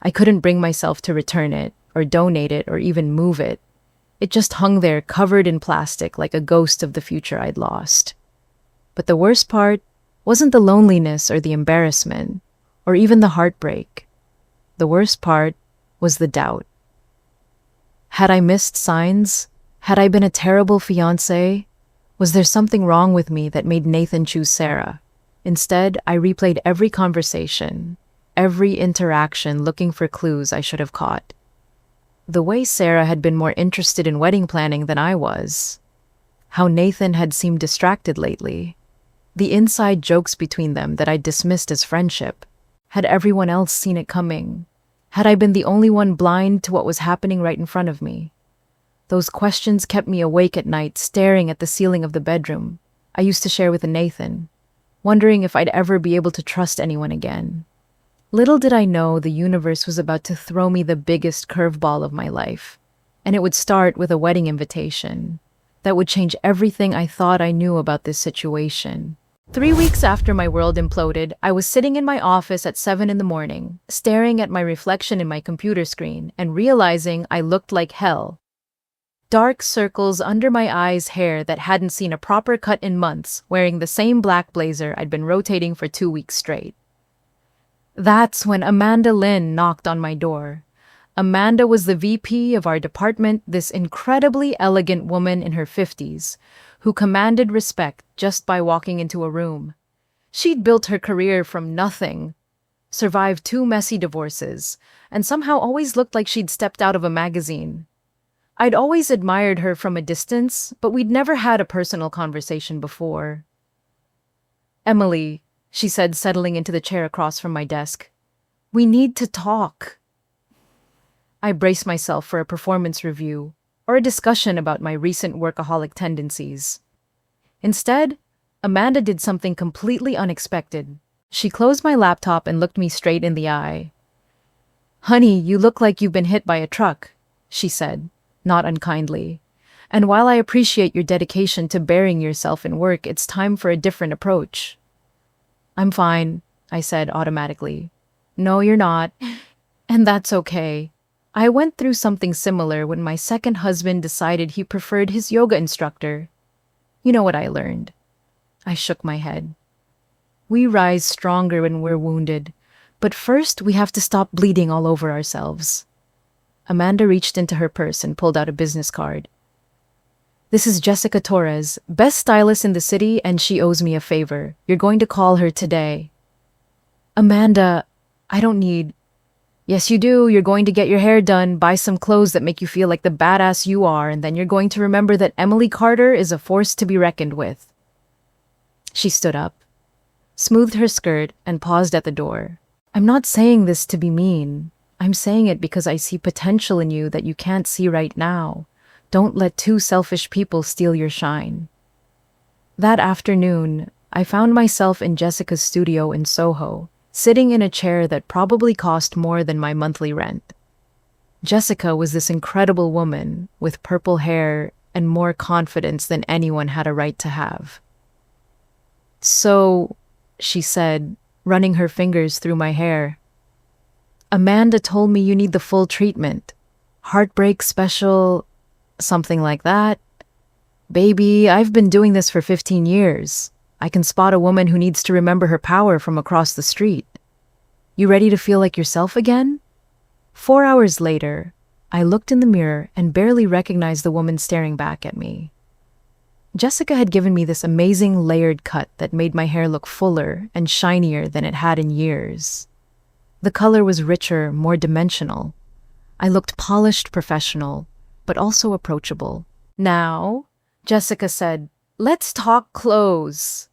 I couldn't bring myself to return it, or donate it, or even move it. It just hung there, covered in plastic, like a ghost of the future I'd lost. But the worst part wasn't the loneliness or the embarrassment, or even the heartbreak. The worst part was the doubt. Had I missed signs? Had I been a terrible fiancé? Was there something wrong with me that made Nathan choose Sarah? Instead, I replayed every conversation, every interaction, looking for clues I should have caught. The way Sarah had been more interested in wedding planning than I was. How Nathan had seemed distracted lately. The inside jokes between them that I dismissed as friendship. Had everyone else seen it coming? Had I been the only one blind to what was happening right in front of me? Those questions kept me awake at night, staring at the ceiling of the bedroom I used to share with Nathan, wondering if I'd ever be able to trust anyone again. Little did I know the universe was about to throw me the biggest curveball of my life, and it would start with a wedding invitation that would change everything I thought I knew about this situation. 3 weeks after my world imploded, I was sitting in my office at 7 in the morning, staring at my reflection in my computer screen and realizing I looked like hell. Dark circles under my eyes, hair that hadn't seen a proper cut in months, wearing the same black blazer I'd been rotating for 2 weeks straight. That's when Amanda Lynn knocked on my door. Amanda was the VP of our department, this incredibly elegant woman in her 50s, who commanded respect just by walking into a room. She'd built her career from nothing, survived 2 messy divorces, and somehow always looked like she'd stepped out of a magazine. I'd always admired her from a distance, but we'd never had a personal conversation before. "Emily," she said, settling into the chair across from my desk, "we need to talk." I braced myself for a performance review or a discussion about my recent workaholic tendencies. Instead, Amanda did something completely unexpected. She closed my laptop and looked me straight in the eye. "Honey, you look like you've been hit by a truck," she said, not unkindly. "And while I appreciate your dedication to burying yourself in work, it's time for a different approach." "I'm fine," I said automatically. "No, you're not. And that's okay. I went through something similar when my second husband decided he preferred his yoga instructor. You know what I learned?" I shook my head. "We rise stronger when we're wounded, but first we have to stop bleeding all over ourselves." Amanda reached into her purse and pulled out a business card. "This is Jessica Torres, best stylist in the city, and she owes me a favor. You're going to call her today." "Amanda, I don't need..." "Yes, you do. You're going to get your hair done, buy some clothes that make you feel like the badass you are, and then you're going to remember that Emily Carter is a force to be reckoned with." She stood up, smoothed her skirt, and paused at the door. "I'm not saying this to be mean. I'm saying it because I see potential in you that you can't see right now. Don't let 2 selfish people steal your shine." That afternoon, I found myself in Jessica's studio in Soho, sitting in a chair that probably cost more than my monthly rent. Jessica was this incredible woman with purple hair and more confidence than anyone had a right to have. "So," she said, running her fingers through my hair, "Amanda told me you need the full treatment. Heartbreak special, something like that. Baby, I've been doing this for 15 years. I can spot a woman who needs to remember her power from across the street. You ready to feel like yourself again?" 4 hours later, I looked in the mirror and barely recognized the woman staring back at me. Jessica had given me this amazing layered cut that made my hair look fuller and shinier than it had in years. The color was richer, more dimensional. I looked polished, professional, but also approachable. "Now," Jessica said, "let's talk clothes."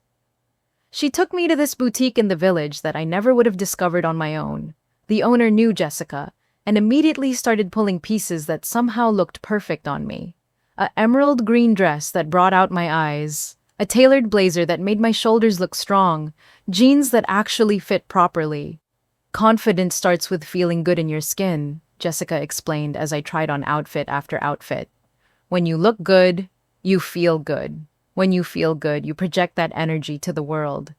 She took me to this boutique in the village that I never would have discovered on my own. The owner knew Jessica and immediately started pulling pieces that somehow looked perfect on me. A emerald green dress that brought out my eyes, a tailored blazer that made my shoulders look strong, jeans that actually fit properly. "Confidence starts with feeling good in your skin," Jessica explained as I tried on outfit after outfit. "When you look good, you feel good. When you feel good, you project that energy to the world."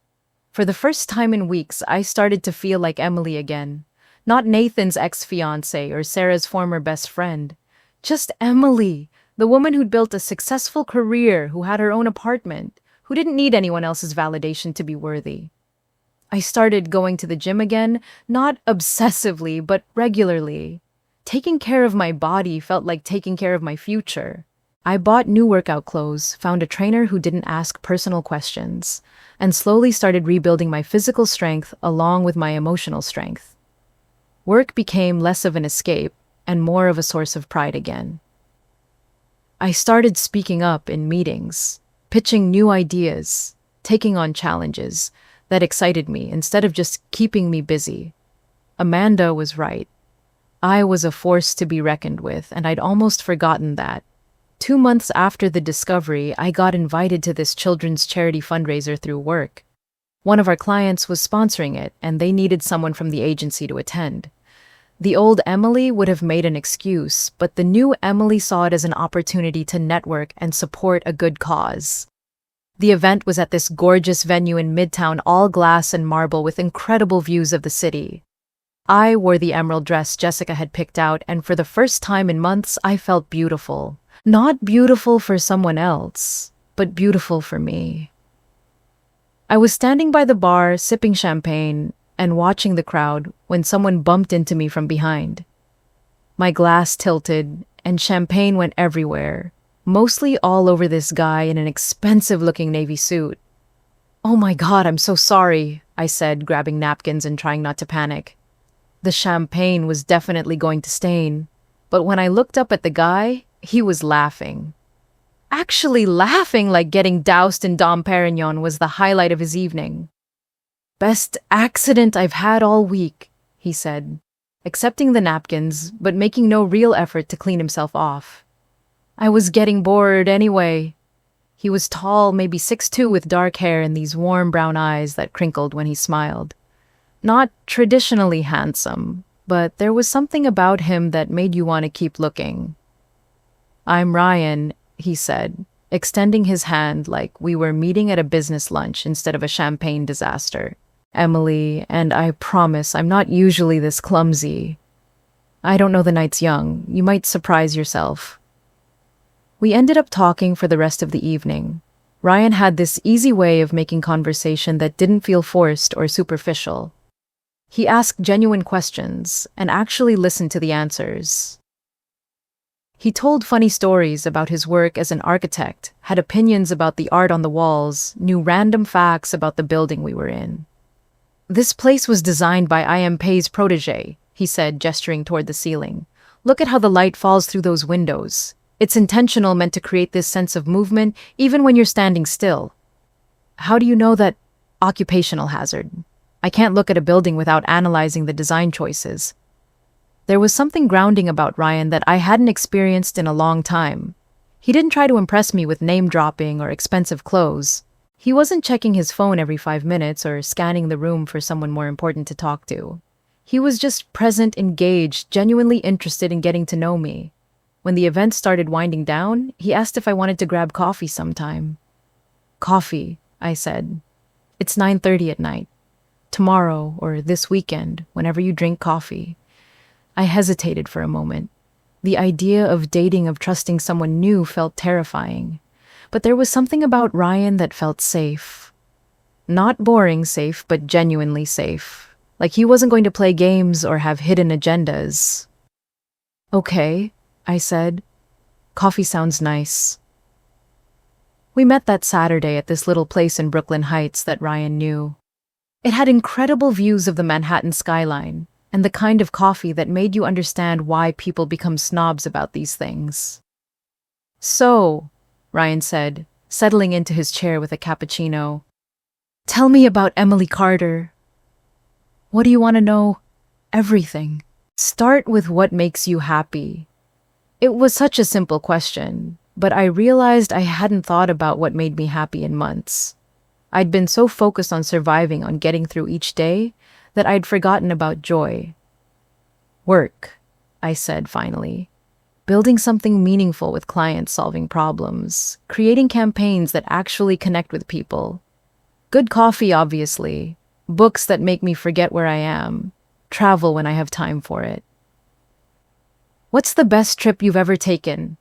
For the first time in weeks, I started to feel like Emily again. Not Nathan's ex-fiancé or Sarah's former best friend. Just Emily, the woman who'd built a successful career, who had her own apartment, who didn't need anyone else's validation to be worthy. I started going to the gym again, not obsessively, but regularly. Taking care of my body felt like taking care of my future. I bought new workout clothes, found a trainer who didn't ask personal questions, and slowly started rebuilding my physical strength along with my emotional strength. Work became less of an escape and more of a source of pride again. I started speaking up in meetings, pitching new ideas, taking on challenges that excited me instead of just keeping me busy. Amanda was right. I was a force to be reckoned with, and I'd almost forgotten that. 2 months after the discovery, I got invited to this children's charity fundraiser through work. One of our clients was sponsoring it, and they needed someone from the agency to attend. The old Emily would have made an excuse, but the new Emily saw it as an opportunity to network and support a good cause. The event was at this gorgeous venue in Midtown, all glass and marble with incredible views of the city. I wore the emerald dress Jessica had picked out, and for the first time in months, I felt beautiful. Not beautiful for someone else, but beautiful for me. I was standing by the bar, sipping champagne, and watching the crowd when someone bumped into me from behind. My glass tilted, and champagne went everywhere, mostly all over this guy in an expensive-looking navy suit. "Oh my God, I'm so sorry," I said, grabbing napkins and trying not to panic. The champagne was definitely going to stain, but when I looked up at the guy, he was laughing. Actually laughing like getting doused in Dom Perignon was the highlight of his evening. "Best accident I've had all week," he said, accepting the napkins but making no real effort to clean himself off. I was getting bored anyway. He was tall, maybe 6'2", with dark hair and these warm brown eyes that crinkled when he smiled. Not traditionally handsome, but there was something about him that made you want to keep looking. "I'm Ryan," he said, extending his hand like we were meeting at a business lunch instead of a champagne disaster. "Emily, and I promise I'm not usually this clumsy. I don't know the night's young. You might surprise yourself." We ended up talking for the rest of the evening. Ryan had this easy way of making conversation that didn't feel forced or superficial. He asked genuine questions and actually listened to the answers. He told funny stories about his work as an architect, had opinions about the art on the walls, knew random facts about the building we were in. "This place was designed by IMP's protege," he said, gesturing toward the ceiling. "Look at how the light falls through those windows. It's intentional, meant to create this sense of movement, even when you're standing still." "How do you know that?" "Occupational hazard. I can't look at a building without analyzing the design choices." There was something grounding about Ryan that I hadn't experienced in a long time. He didn't try to impress me with name-dropping or expensive clothes. He wasn't checking his phone every 5 minutes or scanning the room for someone more important to talk to. He was just present, engaged, genuinely interested in getting to know me. When the event started winding down, he asked if I wanted to grab coffee sometime. Coffee, I said. It's 9:30 at night. Tomorrow or this weekend, whenever you drink coffee. I hesitated for a moment. The idea of dating, of trusting someone new felt terrifying. But there was something about Ryan that felt safe. Not boring safe, but genuinely safe. Like he wasn't going to play games or have hidden agendas. Okay, I said. Coffee sounds nice. We met that Saturday at this little place in Brooklyn Heights that Ryan knew. It had incredible views of the Manhattan skyline, and the kind of coffee that made you understand why people become snobs about these things. So, Ryan said, settling into his chair with a cappuccino, tell me about Emily Carter. What do you want to know? Everything. Start with what makes you happy. It was such a simple question, but I realized I hadn't thought about what made me happy in months. I'd been so focused on surviving, on getting through each day, that I'd forgotten about joy. Work, I said finally. Building something meaningful with clients, solving problems, creating campaigns that actually connect with people. Good coffee, obviously. Books that make me forget where I am. Travel when I have time for it. What's the best trip you've ever taken?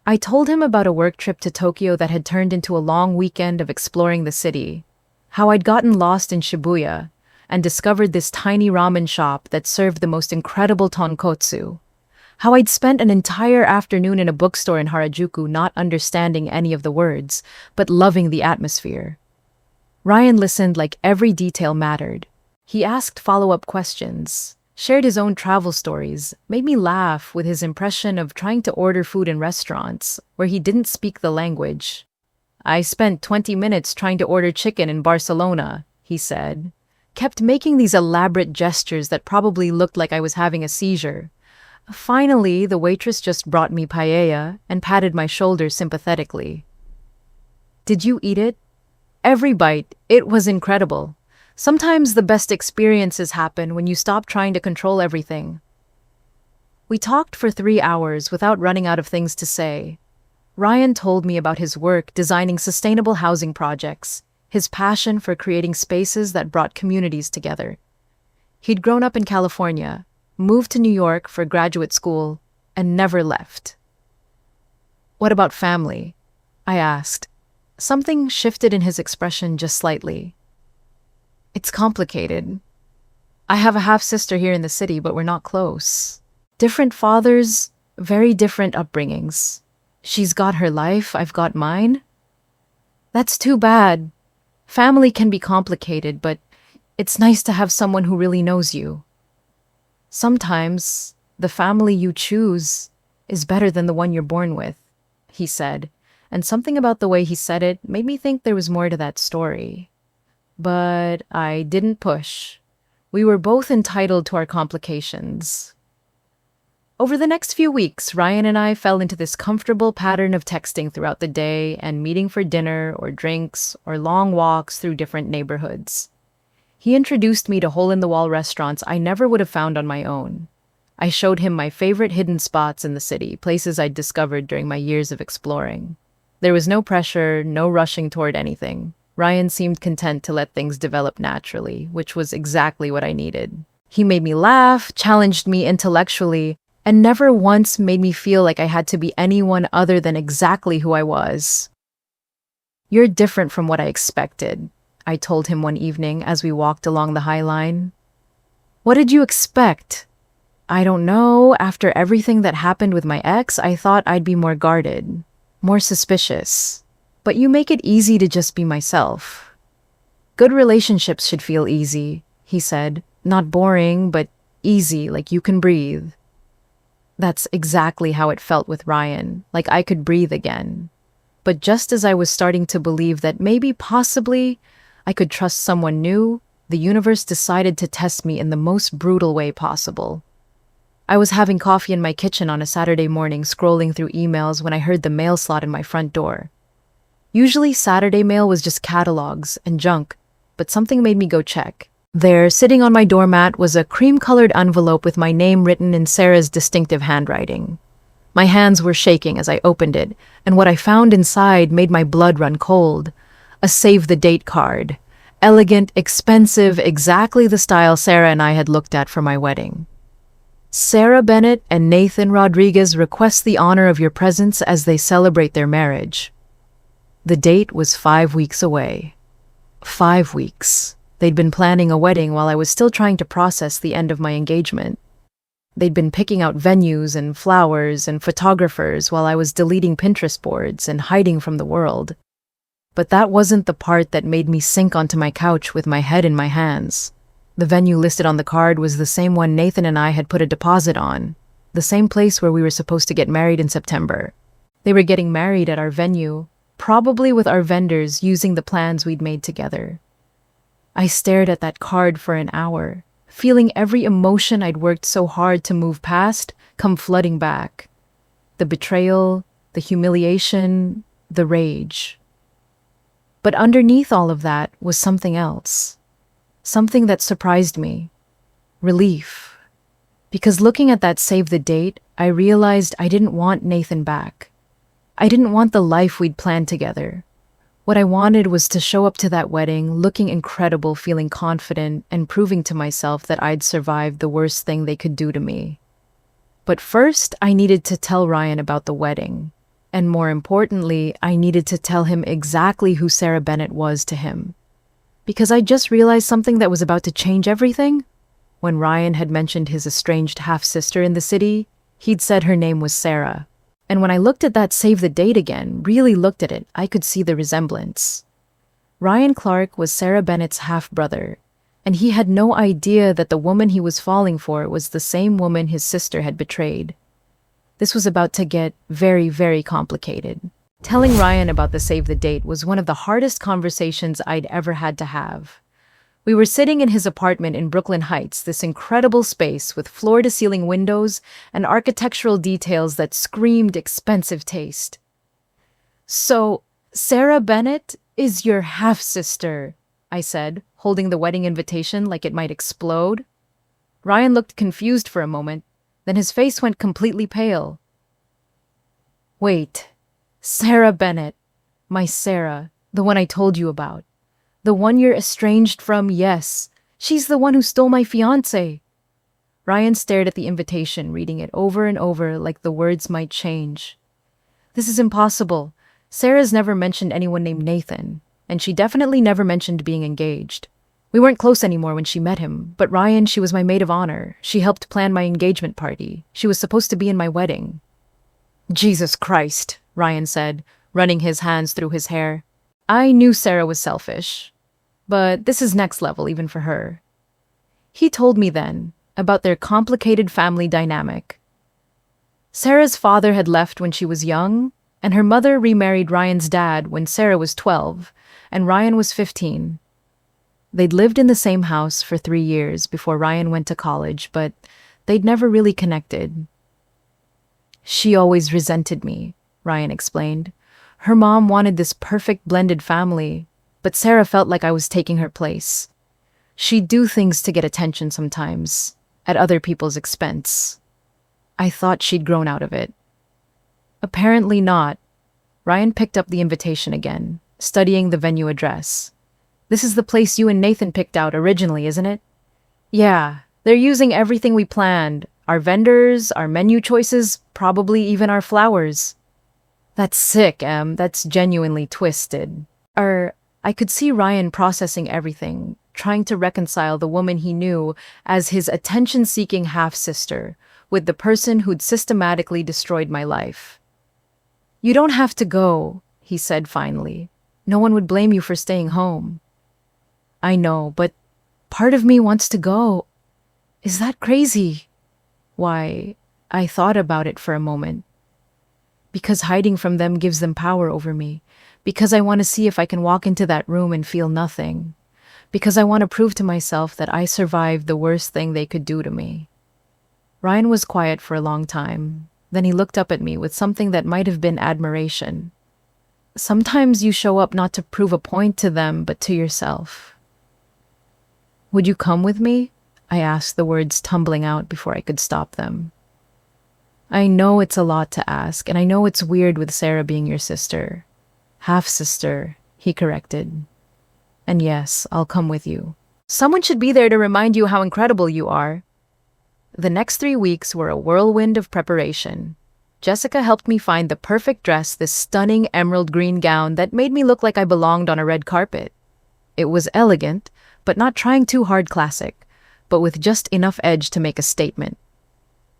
I told him about a work trip to Tokyo that had turned into a long weekend of exploring the city. How I'd gotten lost in Shibuya and discovered this tiny ramen shop that served the most incredible tonkotsu. How I'd spent an entire afternoon in a bookstore in Harajuku not understanding any of the words, but loving the atmosphere. Ryan listened like every detail mattered. He asked follow-up questions, shared his own travel stories, made me laugh with his impression of trying to order food in restaurants where he didn't speak the language. I spent 20 minutes trying to order chicken in Barcelona, he said. Kept making these elaborate gestures that probably looked like I was having a seizure. Finally, the waitress just brought me paella and patted my shoulder sympathetically. Did you eat it? Every bite. It was incredible. Sometimes the best experiences happen when you stop trying to control everything. We talked for 3 hours without running out of things to say. Ryan told me about his work designing sustainable housing projects, his passion for creating spaces that brought communities together. He'd grown up in California, moved to New York for graduate school, and never left. What about family? I asked. Something shifted in his expression just slightly. It's complicated. I have a half-sister here in the city, but we're not close. Different fathers, very different upbringings. She's got her life, I've got mine. That's too bad. Family can be complicated, but it's nice to have someone who really knows you. Sometimes, the family you choose is better than the one you're born with, he said, and something about the way he said it made me think there was more to that story. But I didn't push. We were both entitled to our complications. Over the next few weeks, Ryan and I fell into this comfortable pattern of texting throughout the day and meeting for dinner or drinks or long walks through different neighborhoods. He introduced me to hole-in-the-wall restaurants I never would have found on my own. I showed him my favorite hidden spots in the city, places I'd discovered during my years of exploring. There was no pressure, no rushing toward anything. Ryan seemed content to let things develop naturally, which was exactly what I needed. He made me laugh, challenged me intellectually, and never once made me feel like I had to be anyone other than exactly who I was. You're different from what I expected, I told him one evening as we walked along the High Line. What did you expect? I don't know. After everything that happened with my ex, I thought I'd be more guarded, more suspicious. But you make it easy to just be myself. Good relationships should feel easy, he said. Not boring, but easy, like you can breathe. That's exactly how it felt with Ryan, like I could breathe again. But just as I was starting to believe that maybe, possibly, I could trust someone new, the universe decided to test me in the most brutal way possible. I was having coffee in my kitchen on a Saturday morning, scrolling through emails when I heard the mail slot in my front door. Usually Saturday mail was just catalogs and junk, but something made me go check. There, sitting on my doormat, was a cream-colored envelope with my name written in Sarah's distinctive handwriting. My hands were shaking as I opened it, and what I found inside made my blood run cold. A save-the-date card. Elegant, expensive, exactly the style Sarah and I had looked at for my wedding. Sarah Bennett and Nathan Rodriguez request the honor of your presence as they celebrate their marriage. The date was 5 weeks away. 5 weeks. They'd been planning a wedding while I was still trying to process the end of my engagement. They'd been picking out venues and flowers and photographers while I was deleting Pinterest boards and hiding from the world. But that wasn't the part that made me sink onto my couch with my head in my hands. The venue listed on the card was the same one Nathan and I had put a deposit on, the same place where we were supposed to get married in September. They were getting married at our venue, probably with our vendors using the plans we'd made together. I stared at that card for an hour, feeling every emotion I'd worked so hard to move past come flooding back. The betrayal, the humiliation, the rage. But underneath all of that was something else. Something that surprised me. Relief. Because looking at that save the date, I realized I didn't want Nathan back. I didn't want the life we'd planned together. What I wanted was to show up to that wedding looking incredible, feeling confident, and proving to myself that I'd survived the worst thing they could do to me. But first, I needed to tell Ryan about the wedding. And more importantly, I needed to tell him exactly who Sarah Bennett was to him. Because I just realized something that was about to change everything. When Ryan had mentioned his estranged half-sister in the city, he'd said her name was Sarah. And when I looked at that save the date again, really looked at it, I could see the resemblance. Ryan Clark was Sarah Bennett's half-brother, and he had no idea that the woman he was falling for was the same woman his sister had betrayed. This was about to get very, very complicated. Telling Ryan about the save the date was one of the hardest conversations I'd ever had to have. We were sitting in his apartment in Brooklyn Heights, this incredible space with floor-to-ceiling windows and architectural details that screamed expensive taste. "So, Sarah Bennett is your half-sister," I said, holding the wedding invitation like it might explode. Ryan looked confused for a moment, then his face went completely pale. "Wait, Sarah Bennett, my Sarah, the one I told you about. The one you're estranged from, yes. She's the one who stole my fiancé." Ryan stared at the invitation, reading it over and over like the words might change. "This is impossible. Sarah's never mentioned anyone named Nathan, and she definitely never mentioned being engaged. We weren't close anymore when she met him, but Ryan, she was my maid of honor. She helped plan my engagement party. She was supposed to be in my wedding." "Jesus Christ," Ryan said, running his hands through his hair. "I knew Sarah was selfish. But this is next level even for her." He told me then about their complicated family dynamic. Sarah's father had left when she was young, and her mother remarried Ryan's dad when Sarah was 12, and Ryan was 15. They'd lived in the same house for 3 years before Ryan went to college, but they'd never really connected. "She always resented me," Ryan explained. "Her mom wanted this perfect blended family, but Sarah felt like I was taking her place. She'd do things to get attention sometimes, at other people's expense. I thought she'd grown out of it." "Apparently not." Ryan picked up the invitation again, studying the venue address. "This is the place you and Nathan picked out originally, isn't it?" "Yeah, they're using everything we planned. Our vendors, our menu choices, probably even our flowers." "That's sick, Em. That's genuinely twisted." I could see Ryan processing everything, trying to reconcile the woman he knew as his attention-seeking half-sister with the person who'd systematically destroyed my life. "You don't have to go," he said finally. "No one would blame you for staying home." "I know, but part of me wants to go." "Is that crazy?" "Why," I thought about it for a moment. "Because hiding from them gives them power over me. Because I want to see if I can walk into that room and feel nothing. Because I want to prove to myself that I survived the worst thing they could do to me." Ryan was quiet for a long time. Then he looked up at me with something that might have been admiration. "Sometimes you show up not to prove a point to them, but to yourself." Would you come with me? I asked, the words tumbling out before I could stop them. I know it's a lot to ask, and I know it's weird with Sarah being your sister. Half-sister, he corrected. And yes, I'll come with you. Someone should be there to remind you how incredible you are. The next 3 weeks were a whirlwind of preparation. Jessica helped me find the perfect dress, this stunning emerald green gown that made me look like I belonged on a red carpet. It was elegant, but not trying too hard classic, but with just enough edge to make a statement.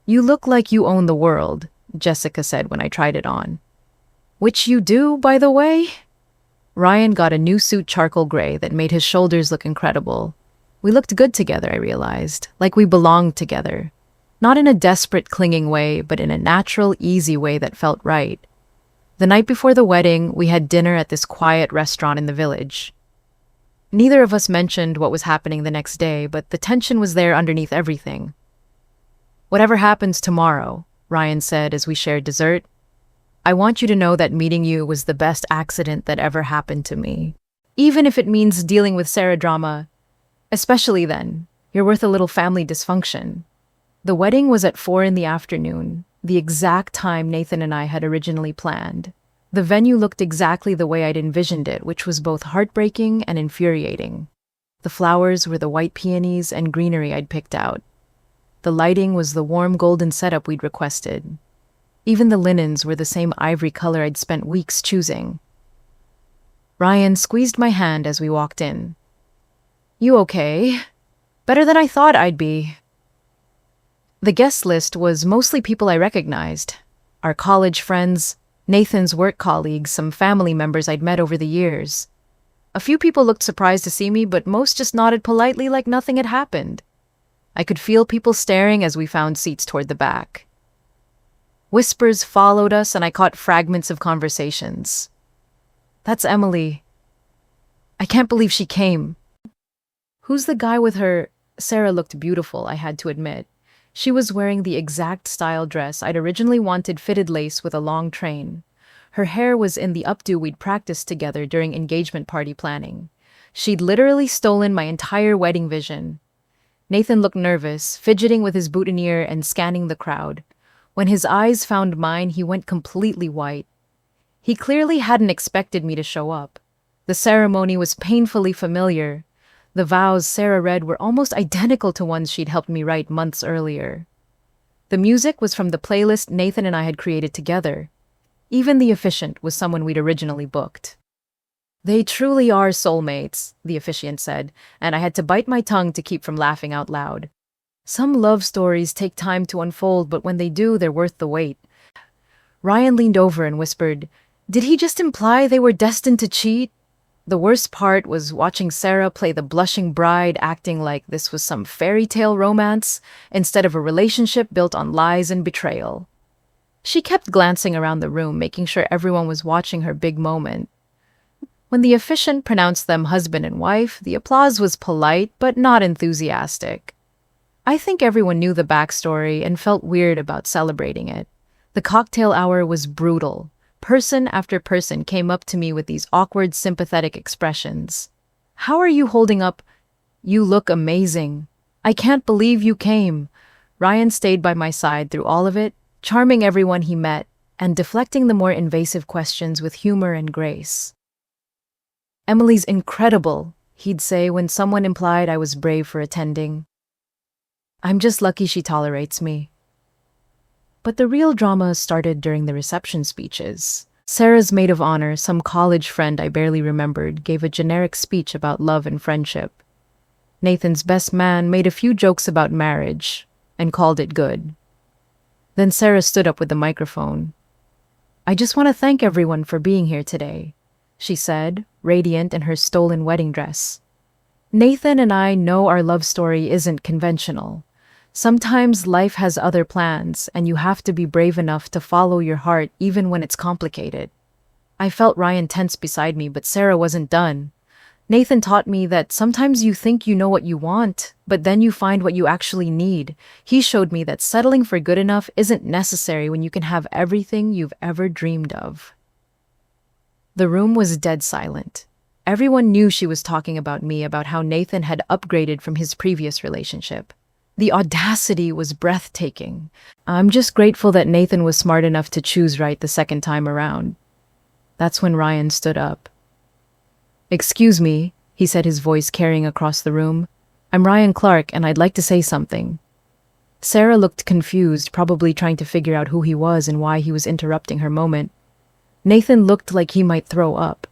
You look like you own the world, Jessica said when I tried it on. Which you do, by the way? Ryan got a new suit, charcoal gray, that made his shoulders look incredible. We looked good together, I realized, like we belonged together. Not in a desperate, clinging way, but in a natural, easy way that felt right. The night before the wedding, we had dinner at this quiet restaurant in the village. Neither of us mentioned what was happening the next day, but the tension was there underneath everything. Whatever happens tomorrow, Ryan said as we shared dessert, I want you to know that meeting you was the best accident that ever happened to me. Even if it means dealing with Sarah drama, especially then, you're worth a little family dysfunction. The wedding was at 4 p.m, the exact time Nathan and I had originally planned. The venue looked exactly the way I'd envisioned it, which was both heartbreaking and infuriating. The flowers were the white peonies and greenery I'd picked out. The lighting was the warm golden setup we'd requested. Even the linens were the same ivory color I'd spent weeks choosing. Ryan squeezed my hand as we walked in. You okay? Better than I thought I'd be. The guest list was mostly people I recognized. Our college friends, Nathan's work colleagues, some family members I'd met over the years. A few people looked surprised to see me, but most just nodded politely like nothing had happened. I could feel people staring as we found seats toward the back. Whispers followed us, and I caught fragments of conversations. That's Emily. I can't believe she came. Who's the guy with her? Sarah looked beautiful, I had to admit. She was wearing the exact style dress I'd originally wanted, fitted lace with a long train. Her hair was in the updo we'd practiced together during engagement party planning. She'd literally stolen my entire wedding vision. Nathan looked nervous, fidgeting with his boutonniere and scanning the crowd. When his eyes found mine, he went completely white. He clearly hadn't expected me to show up. The ceremony was painfully familiar. The vows Sarah read were almost identical to ones she'd helped me write months earlier. The music was from the playlist Nathan and I had created together. Even the officiant was someone we'd originally booked. They truly are soulmates, the officiant said, and I had to bite my tongue to keep from laughing out loud. Some love stories take time to unfold, but when they do, they're worth the wait. Ryan leaned over and whispered, Did he just imply they were destined to cheat? The worst part was watching Sarah play the blushing bride, acting like this was some fairy tale romance instead of a relationship built on lies and betrayal. She kept glancing around the room, making sure everyone was watching her big moment. When the officiant pronounced them husband and wife, the applause was polite but not enthusiastic. I think everyone knew the backstory and felt weird about celebrating it. The cocktail hour was brutal. Person after person came up to me with these awkward, sympathetic expressions. How are you holding up? You look amazing. I can't believe you came. Ryan stayed by my side through all of it, charming everyone he met and deflecting the more invasive questions with humor and grace. Emily's incredible, he'd say when someone implied I was brave for attending. I'm just lucky she tolerates me. But the real drama started during the reception speeches. Sarah's maid of honor, some college friend I barely remembered, gave a generic speech about love and friendship. Nathan's best man made a few jokes about marriage and called it good. Then Sarah stood up with the microphone. I just want to thank everyone for being here today, she said, radiant in her stolen wedding dress. Nathan and I know our love story isn't conventional. Sometimes life has other plans, and you have to be brave enough to follow your heart even when it's complicated. I felt Ryan tense beside me, but Sarah wasn't done. Nathan taught me that sometimes you think you know what you want, but then you find what you actually need. He showed me that settling for good enough isn't necessary when you can have everything you've ever dreamed of. The room was dead silent. Everyone knew she was talking about me, about how Nathan had upgraded from his previous relationship. The audacity was breathtaking. I'm just grateful that Nathan was smart enough to choose right the second time around. That's when Ryan stood up. "Excuse me," he said, his voice carrying across the room. "I'm Ryan Clark, and I'd like to say something." Sarah looked confused, probably trying to figure out who he was and why he was interrupting her moment. Nathan looked like he might throw up.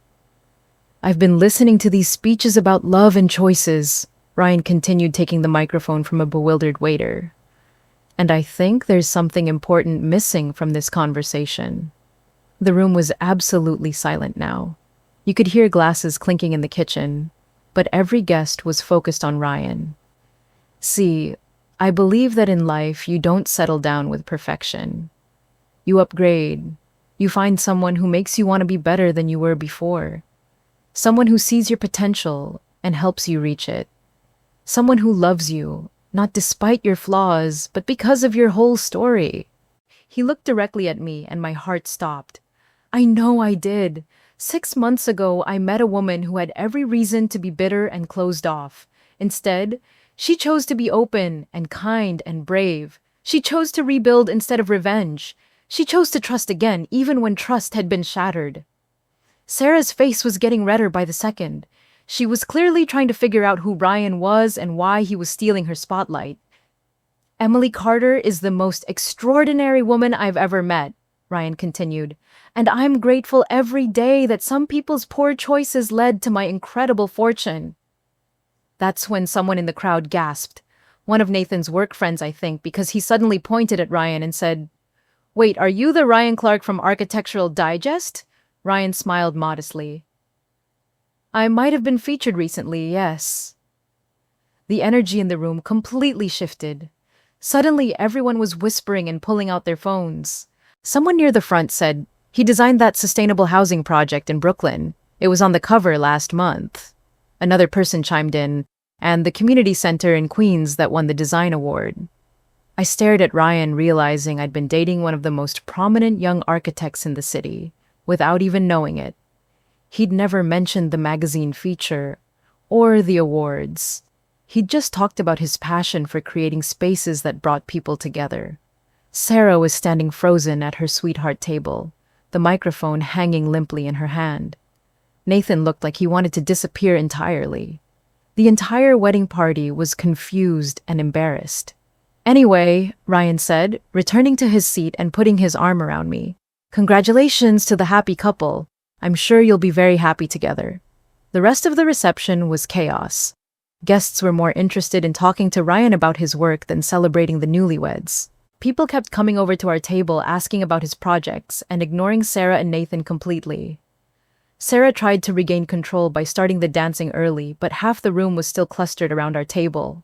"I've been listening to these speeches about love and choices," Ryan continued, taking the microphone from a bewildered waiter. "And I think there's something important missing from this conversation." The room was absolutely silent now. You could hear glasses clinking in the kitchen, but every guest was focused on Ryan. "See, I believe that in life you don't settle down with perfection. You upgrade. You find someone who makes you want to be better than you were before. Someone who sees your potential and helps you reach it. Someone who loves you, not despite your flaws, but because of your whole story." He looked directly at me and my heart stopped. I know I did. 6 months ago, I met a woman who had every reason to be bitter and closed off. Instead, she chose to be open and kind and brave. She chose to rebuild instead of revenge. She chose to trust again, even when trust had been shattered. Sarah's face was getting redder by the second. She was clearly trying to figure out who Ryan was and why he was stealing her spotlight. "Emily Carter is the most extraordinary woman I've ever met," Ryan continued, "and I'm grateful every day that some people's poor choices led to my incredible fortune." That's when someone in the crowd gasped. One of Nathan's work friends, I think, because he suddenly pointed at Ryan and said, "Wait, are you the Ryan Clark from Architectural Digest?" Ryan smiled modestly. "I might have been featured recently, yes." The energy in the room completely shifted. Suddenly, everyone was whispering and pulling out their phones. Someone near the front said, "He designed that sustainable housing project in Brooklyn. It was on the cover last month." Another person chimed in, "And the community center in Queens that won the design award." I stared at Ryan, realizing I'd been dating one of the most prominent young architects in the city, without even knowing it. He'd never mentioned the magazine feature or the awards. He'd just talked about his passion for creating spaces that brought people together. Sarah was standing frozen at her sweetheart table, the microphone hanging limply in her hand. Nathan looked like he wanted to disappear entirely. The entire wedding party was confused and embarrassed. "Anyway," Ryan said, returning to his seat and putting his arm around me, "congratulations to the happy couple. I'm sure you'll be very happy together." The rest of the reception was chaos. Guests were more interested in talking to Ryan about his work than celebrating the newlyweds. People kept coming over to our table asking about his projects and ignoring Sarah and Nathan completely. Sarah tried to regain control by starting the dancing early, but half the room was still clustered around our table.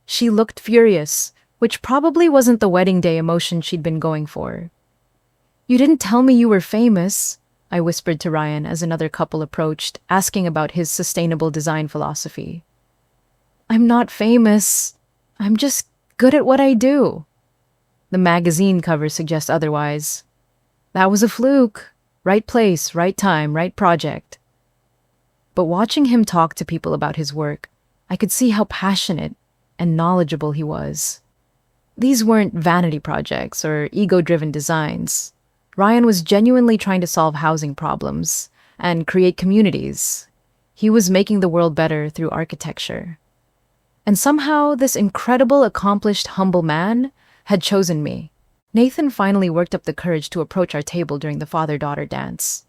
She looked furious, which probably wasn't the wedding day emotion she'd been going for. "You didn't tell me you were famous," I whispered to Ryan as another couple approached, asking about his sustainable design philosophy. "I'm not famous. I'm just good at what I do." The magazine cover suggests otherwise. That was a fluke. Right place, right time, right project. But watching him talk to people about his work, I could see how passionate and knowledgeable he was. These weren't vanity projects or ego-driven designs. Ryan was genuinely trying to solve housing problems and create communities. He was making the world better through architecture. And somehow, this incredible, accomplished, humble man had chosen me. Nathan finally worked up the courage to approach our table during the father-daughter dance.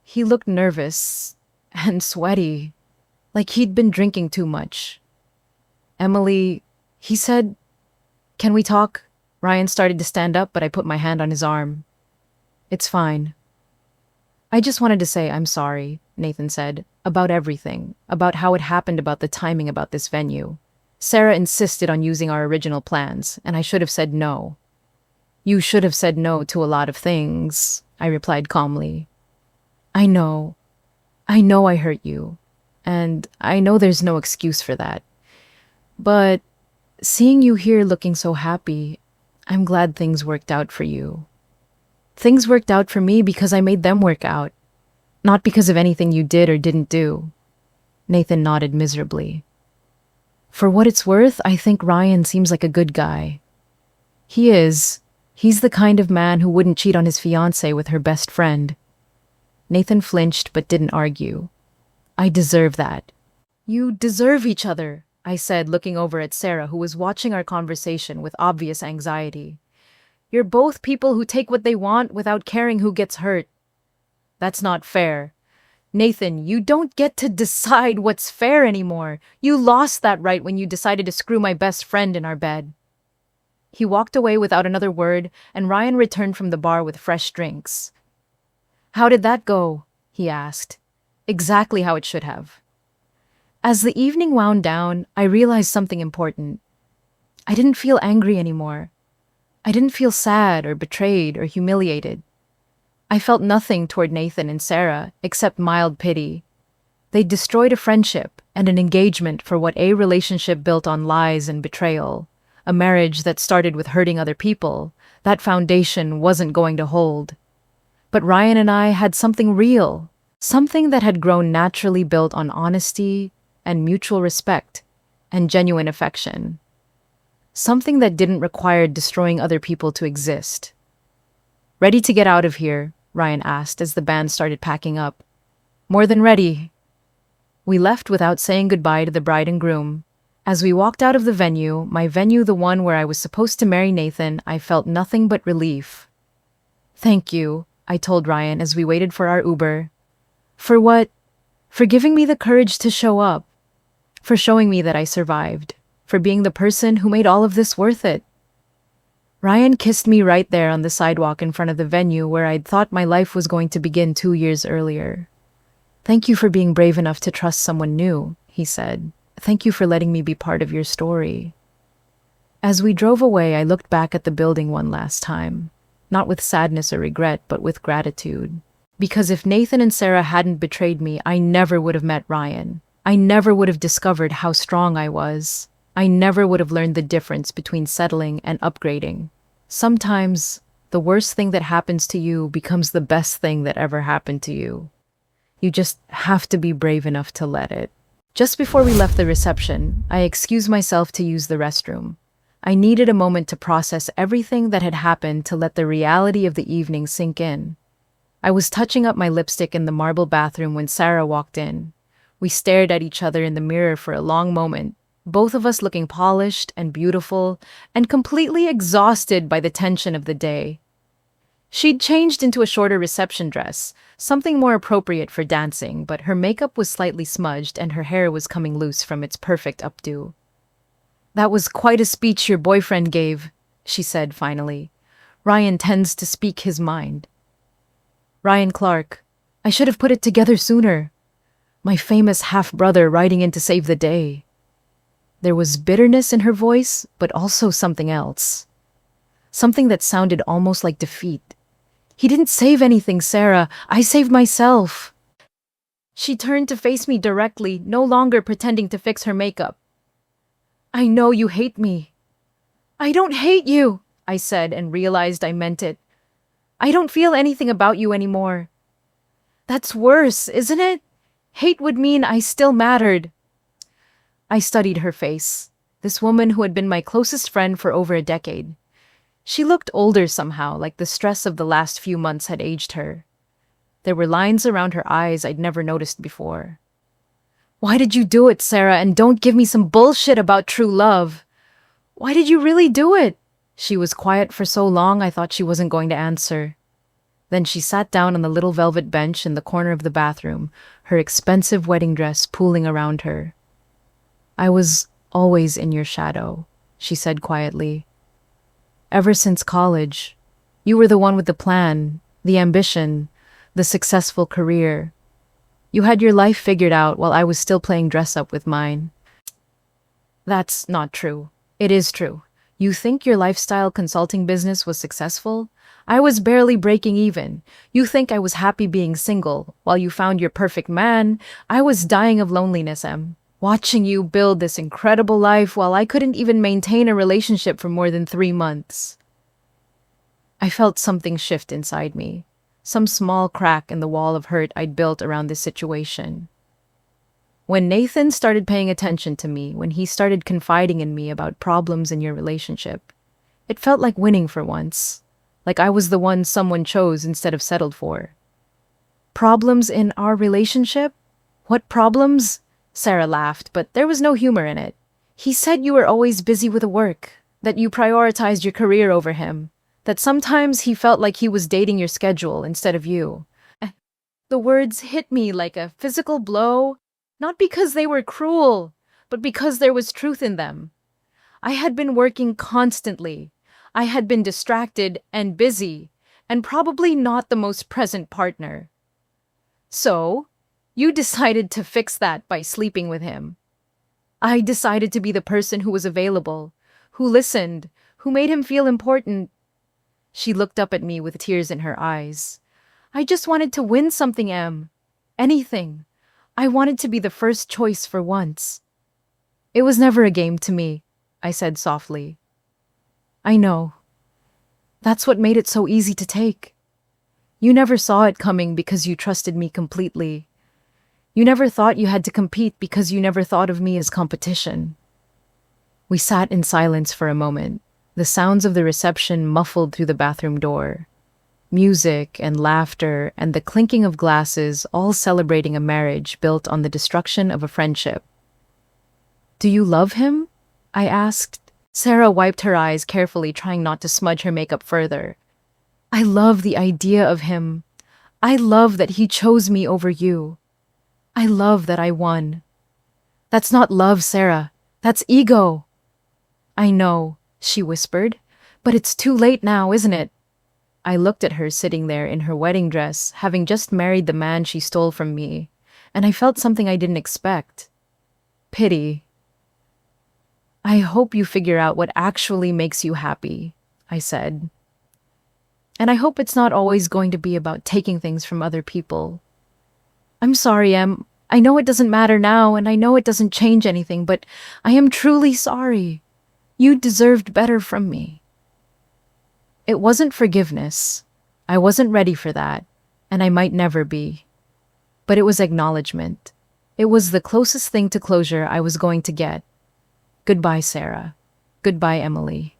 He looked nervous and sweaty, like he'd been drinking too much. "Emily," he said, "can we talk?" Ryan started to stand up, but I put my hand on his arm. "It's fine." "I just wanted to say I'm sorry," Nathan said, "about everything, about how it happened, about the timing, about this venue. Sarah insisted on using our original plans, and I should have said no." "You should have said no to a lot of things," I replied calmly. I know I hurt you, and I know there's no excuse for that. But seeing you here looking so happy, I'm glad things worked out for you. Things worked out for me because I made them work out. Not because of anything you did or didn't do. Nathan nodded miserably. For what it's worth, I think Ryan seems like a good guy. He is. He's the kind of man who wouldn't cheat on his fiancée with her best friend. Nathan flinched but didn't argue. I deserve that. You deserve each other, I said, looking over at Sarah, who was watching our conversation with obvious anxiety. You're both people who take what they want without caring who gets hurt. That's not fair. Nathan, you don't get to decide what's fair anymore. You lost that right when you decided to screw my best friend in our bed. He walked away without another word, and Ryan returned from the bar with fresh drinks. How did that go? He asked. Exactly how it should have. As the evening wound down, I realized something important. I didn't feel angry anymore. I didn't feel sad or betrayed or humiliated. I felt nothing toward Nathan and Sarah except mild pity. They destroyed a friendship and an engagement for what a relationship built on lies and betrayal, a marriage that started with hurting other people. That foundation wasn't going to hold. But Ryan and I had something real, something that had grown naturally built on honesty and mutual respect and genuine affection. Something that didn't require destroying other people to exist. Ready to get out of here? Ryan asked as the band started packing up. More than ready. We left without saying goodbye to the bride and groom. As we walked out of the venue, my venue, the one where I was supposed to marry Nathan, I felt nothing but relief. Thank you, I told Ryan as we waited for our Uber. For what? For giving me the courage to show up. For showing me that I survived. For being the person who made all of this worth it. Ryan kissed me right there on the sidewalk in front of the venue where I'd thought my life was going to begin 2 years earlier. Thank you for being brave enough to trust someone new, he said. Thank you for letting me be part of your story. As we drove away, I looked back at the building one last time, not with sadness or regret, but with gratitude. Because if Nathan and Sarah hadn't betrayed me, I never would have met Ryan. I never would have discovered how strong I was. I never would have learned the difference between settling and upgrading. Sometimes, the worst thing that happens to you becomes the best thing that ever happened to you. You just have to be brave enough to let it. Just before we left the reception, I excused myself to use the restroom. I needed a moment to process everything that had happened, to let the reality of the evening sink in. I was touching up my lipstick in the marble bathroom when Sarah walked in. We stared at each other in the mirror for a long moment, both of us looking polished and beautiful and completely exhausted by the tension of the day. She'd changed into a shorter reception dress, something more appropriate for dancing, but her makeup was slightly smudged and her hair was coming loose from its perfect updo. That was quite a speech your boyfriend gave, she said finally. Ryan tends to speak his mind. Ryan Clark, I should have put it together sooner. My famous half-brother riding in to save the day. There was bitterness in her voice, but also something else. Something that sounded almost like defeat. He didn't save anything, Sarah. I saved myself. She turned to face me directly, no longer pretending to fix her makeup. I know you hate me. I don't hate you, I said and realized I meant it. I don't feel anything about you anymore. That's worse, isn't it? Hate would mean I still mattered. I studied her face, this woman who had been my closest friend for over a decade. She looked older somehow, like the stress of the last few months had aged her. There were lines around her eyes I'd never noticed before. Why did you do it, Sarah? And don't give me some bullshit about true love. Why did you really do it? She was quiet for so long I thought she wasn't going to answer. Then she sat down on the little velvet bench in the corner of the bathroom, her expensive wedding dress pooling around her. I was always in your shadow, she said quietly. Ever since college, you were the one with the plan, the ambition, the successful career. You had your life figured out while I was still playing dress-up with mine. That's not true. It is true. You think your lifestyle consulting business was successful? I was barely breaking even. You think I was happy being single. While you found your perfect man, I was dying of loneliness, Em. Watching you build this incredible life while I couldn't even maintain a relationship for more than 3 months. I felt something shift inside me. some small crack in the wall of hurt I'd built around this situation. When Nathan started paying attention to me, when he started confiding in me about problems in your relationship, it felt like winning for once, like I was the one someone chose instead of settled for. Problems in our relationship? What problems? Sarah laughed, but there was no humor in it. He said you were always busy with work, that you prioritized your career over him, that sometimes he felt like he was dating your schedule instead of you. The words hit me like a physical blow, not because they were cruel, but because there was truth in them. I had been working constantly. I had been distracted and busy, and probably not the most present partner. So, you decided to fix that by sleeping with him. I decided to be the person who was available, who listened, who made him feel important. She looked up at me with tears in her eyes. I just wanted to win something, Em. Anything. I wanted to be the first choice for once. It was never a game to me, I said softly. I know. That's what made it so easy to take. You never saw it coming because you trusted me completely. You never thought you had to compete because you never thought of me as competition. We sat in silence for a moment, the sounds of the reception muffled through the bathroom door. Music and laughter and the clinking of glasses, all celebrating a marriage built on the destruction of a friendship. Do you love him? I asked. Sarah wiped her eyes carefully, trying not to smudge her makeup further. I love the idea of him. I love that he chose me over you. I love that I won. That's not love, Sarah. That's ego. I know, she whispered, but it's too late now, isn't it? I looked at her sitting there in her wedding dress, having just married the man she stole from me, and I felt something I didn't expect. Pity. I hope you figure out what actually makes you happy, I said. And I hope it's not always going to be about taking things from other people. I'm sorry, Em. I know it doesn't matter now, and I know it doesn't change anything, but I am truly sorry. You deserved better from me. It wasn't forgiveness. I wasn't ready for that, and I might never be. But it was acknowledgement. It was the closest thing to closure I was going to get. Goodbye, Sarah. Goodbye, Emily.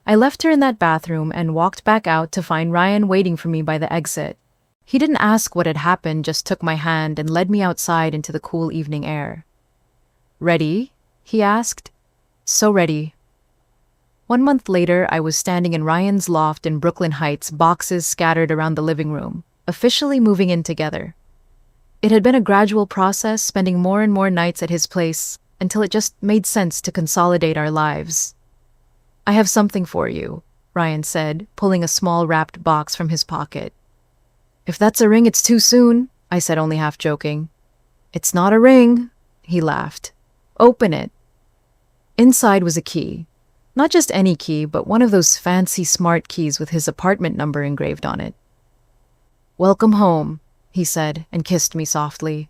I left her in that bathroom and walked back out to find Ryan waiting for me by the exit. He didn't ask what had happened, just took my hand and led me outside into the cool evening air. Ready? He asked. So ready. 1 month later, I was standing in Ryan's loft in Brooklyn Heights, boxes scattered around the living room, officially moving in together. It had been a gradual process, spending more and more nights at his place, until it just made sense to consolidate our lives. I have something for you, Ryan said, pulling a small wrapped box from his pocket. If that's a ring, it's too soon, I said, only half joking. It's not a ring, he laughed. Open it. Inside was a key. Not just any key, but one of those fancy smart keys with his apartment number engraved on it. Welcome home, he said, and kissed me softly.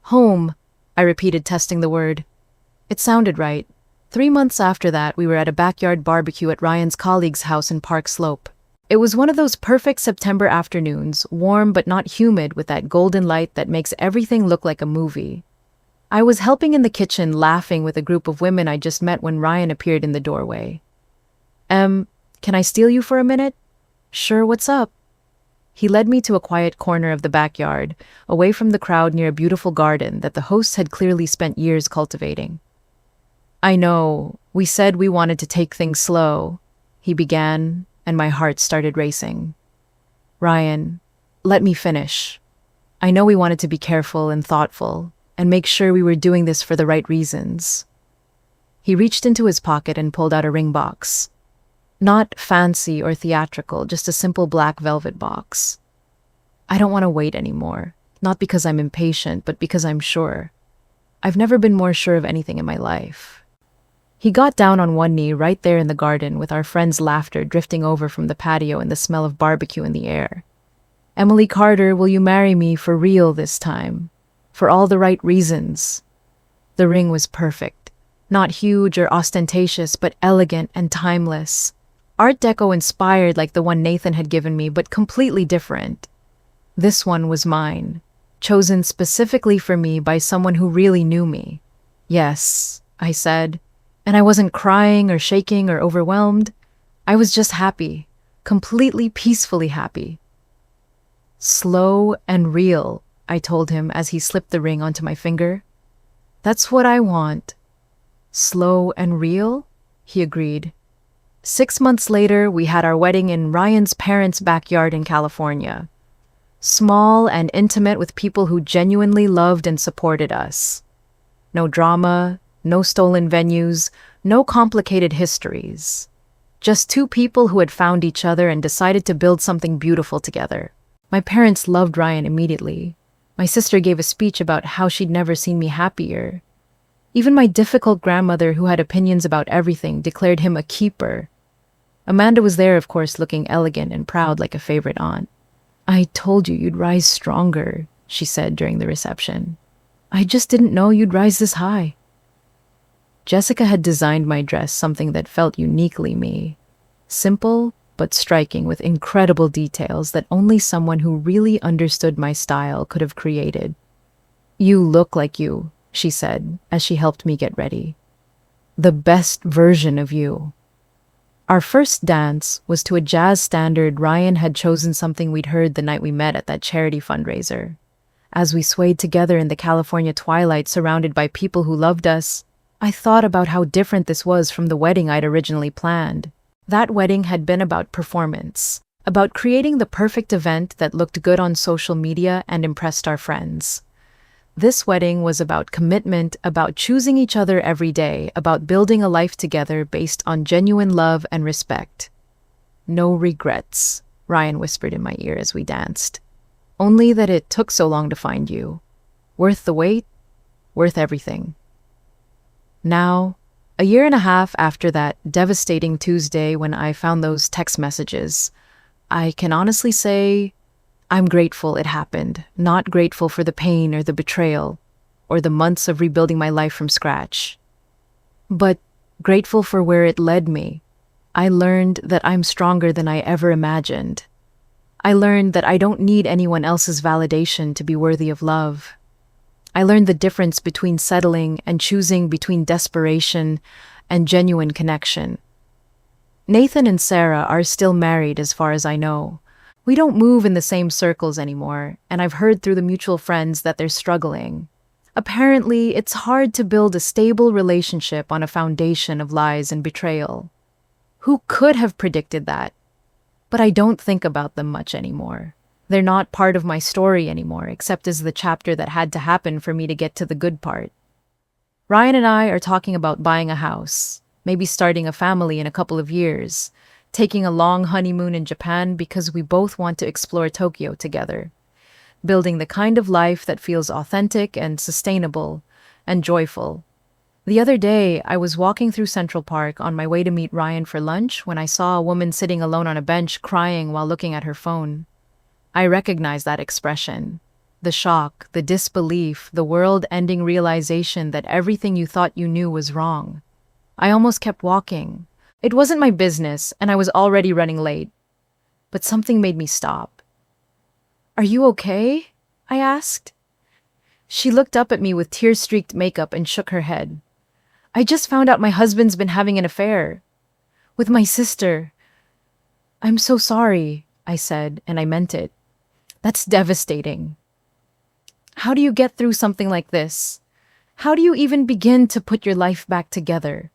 Home, I repeated, testing the word. It sounded right. 3 months after that, we were at a backyard barbecue at Ryan's colleague's house in Park Slope. It was one of those perfect September afternoons, warm but not humid, with that golden light that makes everything look like a movie. I was helping in the kitchen, laughing with a group of women I just met when Ryan appeared in the doorway. Can I steal you for a minute? Sure, what's up? He led me to a quiet corner of the backyard, away from the crowd near a beautiful garden that the hosts had clearly spent years cultivating. I know, we said we wanted to take things slow, he began, and my heart started racing. Ryan, let me finish. I know we wanted to be careful and thoughtful, and make sure we were doing this for the right reasons. He reached into his pocket and pulled out a ring box. Not fancy or theatrical, just a simple black velvet box. I don't want to wait anymore, not because I'm impatient, but because I'm sure. I've never been more sure of anything in my life. He got down on one knee right there in the garden, with our friends' laughter drifting over from the patio and the smell of barbecue in the air. Emily Carter, will you marry me for real this time? For all the right reasons. The ring was perfect. Not huge or ostentatious, but elegant and timeless. Art Deco inspired like the one Nathan had given me, but completely different. This one was mine, chosen specifically for me by someone who really knew me. Yes, I said, and I wasn't crying or shaking or overwhelmed. I was just happy, completely peacefully happy. Slow and real, I told him as he slipped the ring onto my finger. That's what I want. Slow and real? He agreed. 6 months later, we had our wedding in Ryan's parents' backyard in California. Small and intimate with people who genuinely loved and supported us. No drama, no stolen venues, no complicated histories. Just two people who had found each other and decided to build something beautiful together. My parents loved Ryan immediately. My sister gave a speech about how she'd never seen me happier. Even my difficult grandmother, who had opinions about everything, declared him a keeper. Amanda was there, of course, looking elegant and proud like a favorite aunt. I told you you'd rise stronger, she said during the reception. I just didn't know you'd rise this high. Jessica had designed my dress something that felt uniquely me. Simple, but striking with incredible details that only someone who really understood my style could have created. You look like you, she said as she helped me get ready. The best version of you. Our first dance was to a jazz standard. Ryan had chosen something we'd heard the night we met at that charity fundraiser. As we swayed together in the California twilight surrounded by people who loved us, I thought about how different this was from the wedding I'd originally planned. That wedding had been about performance, about creating the perfect event that looked good on social media and impressed our friends. This wedding was about commitment, about choosing each other every day, about building a life together based on genuine love and respect. No regrets, Ryan whispered in my ear as we danced. Only that it took so long to find you. Worth the wait, worth everything. Now, a year and a half after that devastating Tuesday when I found those text messages, I can honestly say I'm grateful it happened, not grateful for the pain or the betrayal or the months of rebuilding my life from scratch, but grateful for where it led me. I learned that I'm stronger than I ever imagined. I learned that I don't need anyone else's validation to be worthy of love. I learned the difference between settling and choosing, between desperation and genuine connection. Nathan and Sarah are still married as far as I know. We don't move in the same circles anymore, and I've heard through the mutual friends that they're struggling. Apparently, it's hard to build a stable relationship on a foundation of lies and betrayal. Who could have predicted that? But I don't think about them much anymore. They're not part of my story anymore, except as the chapter that had to happen for me to get to the good part. Ryan and I are talking about buying a house, maybe starting a family in a couple of years, taking a long honeymoon in Japan because we both want to explore Tokyo together, building the kind of life that feels authentic and sustainable and joyful. The other day, I was walking through Central Park on my way to meet Ryan for lunch when I saw a woman sitting alone on a bench crying while looking at her phone. I recognized that expression. The shock, the disbelief, the world-ending realization that everything you thought you knew was wrong. I almost kept walking. It wasn't my business, and I was already running late. But something made me stop. "Are you okay?" I asked. She looked up at me with tear-streaked makeup and shook her head. "I just found out my husband's been having an affair. With my sister." "I'm so sorry," I said, and I meant it. That's devastating. How do you get through something like this? How do you even begin to put your life back together?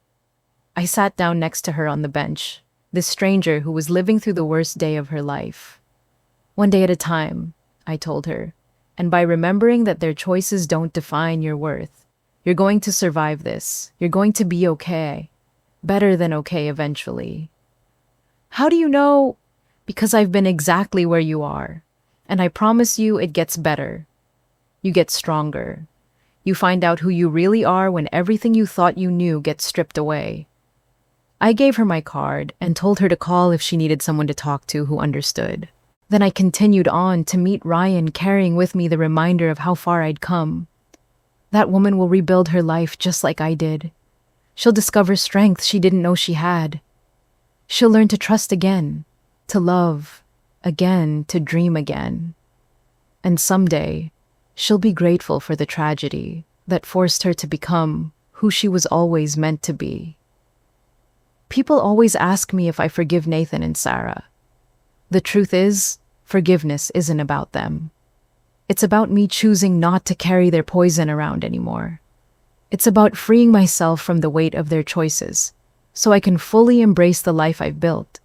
I sat down next to her on the bench, this stranger who was living through the worst day of her life. "One day at a time," I told her, "and by remembering that their choices don't define your worth, you're going to survive this. You're going to be okay. Better than okay eventually." "How do you know?" "Because I've been exactly where you are. And I promise you it gets better. You get stronger. You find out who you really are when everything you thought you knew gets stripped away." I gave her my card and told her to call if she needed someone to talk to who understood. Then I continued on to meet Ryan, carrying with me the reminder of how far I'd come. That woman will rebuild her life just like I did. She'll discover strength she didn't know she had. She'll learn to trust again, to love again, to dream again. And someday, she'll be grateful for the tragedy that forced her to become who she was always meant to be. People always ask me if I forgive Nathan and Sarah. The truth is, forgiveness isn't about them. It's about me choosing not to carry their poison around anymore. It's about freeing myself from the weight of their choices, so I can fully embrace the life I've built.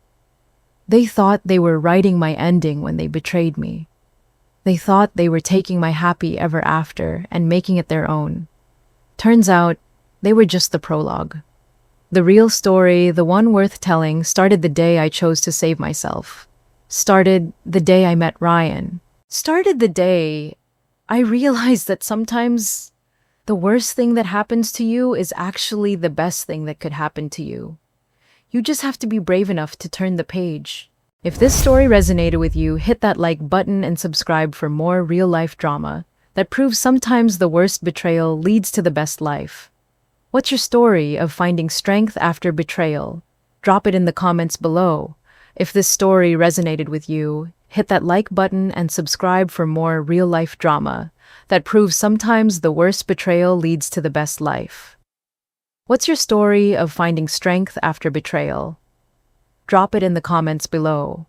They thought they were writing my ending when they betrayed me. They thought they were taking my happy ever after and making it their own. Turns out, they were just the prologue. The real story, the one worth telling, started the day I chose to save myself. Started the day I met Ryan. Started the day I realized that sometimes the worst thing that happens to you is actually the best thing that could happen to you. You just have to be brave enough to turn the page. If this story resonated with you, hit that like button and subscribe for more real-life drama that proves sometimes the worst betrayal leads to the best life. What's your story of finding strength after betrayal? Drop it in the comments below. If this story resonated with you, hit that like button and subscribe for more real-life drama that proves sometimes the worst betrayal leads to the best life. What's your story of finding strength after betrayal? Drop it in the comments below.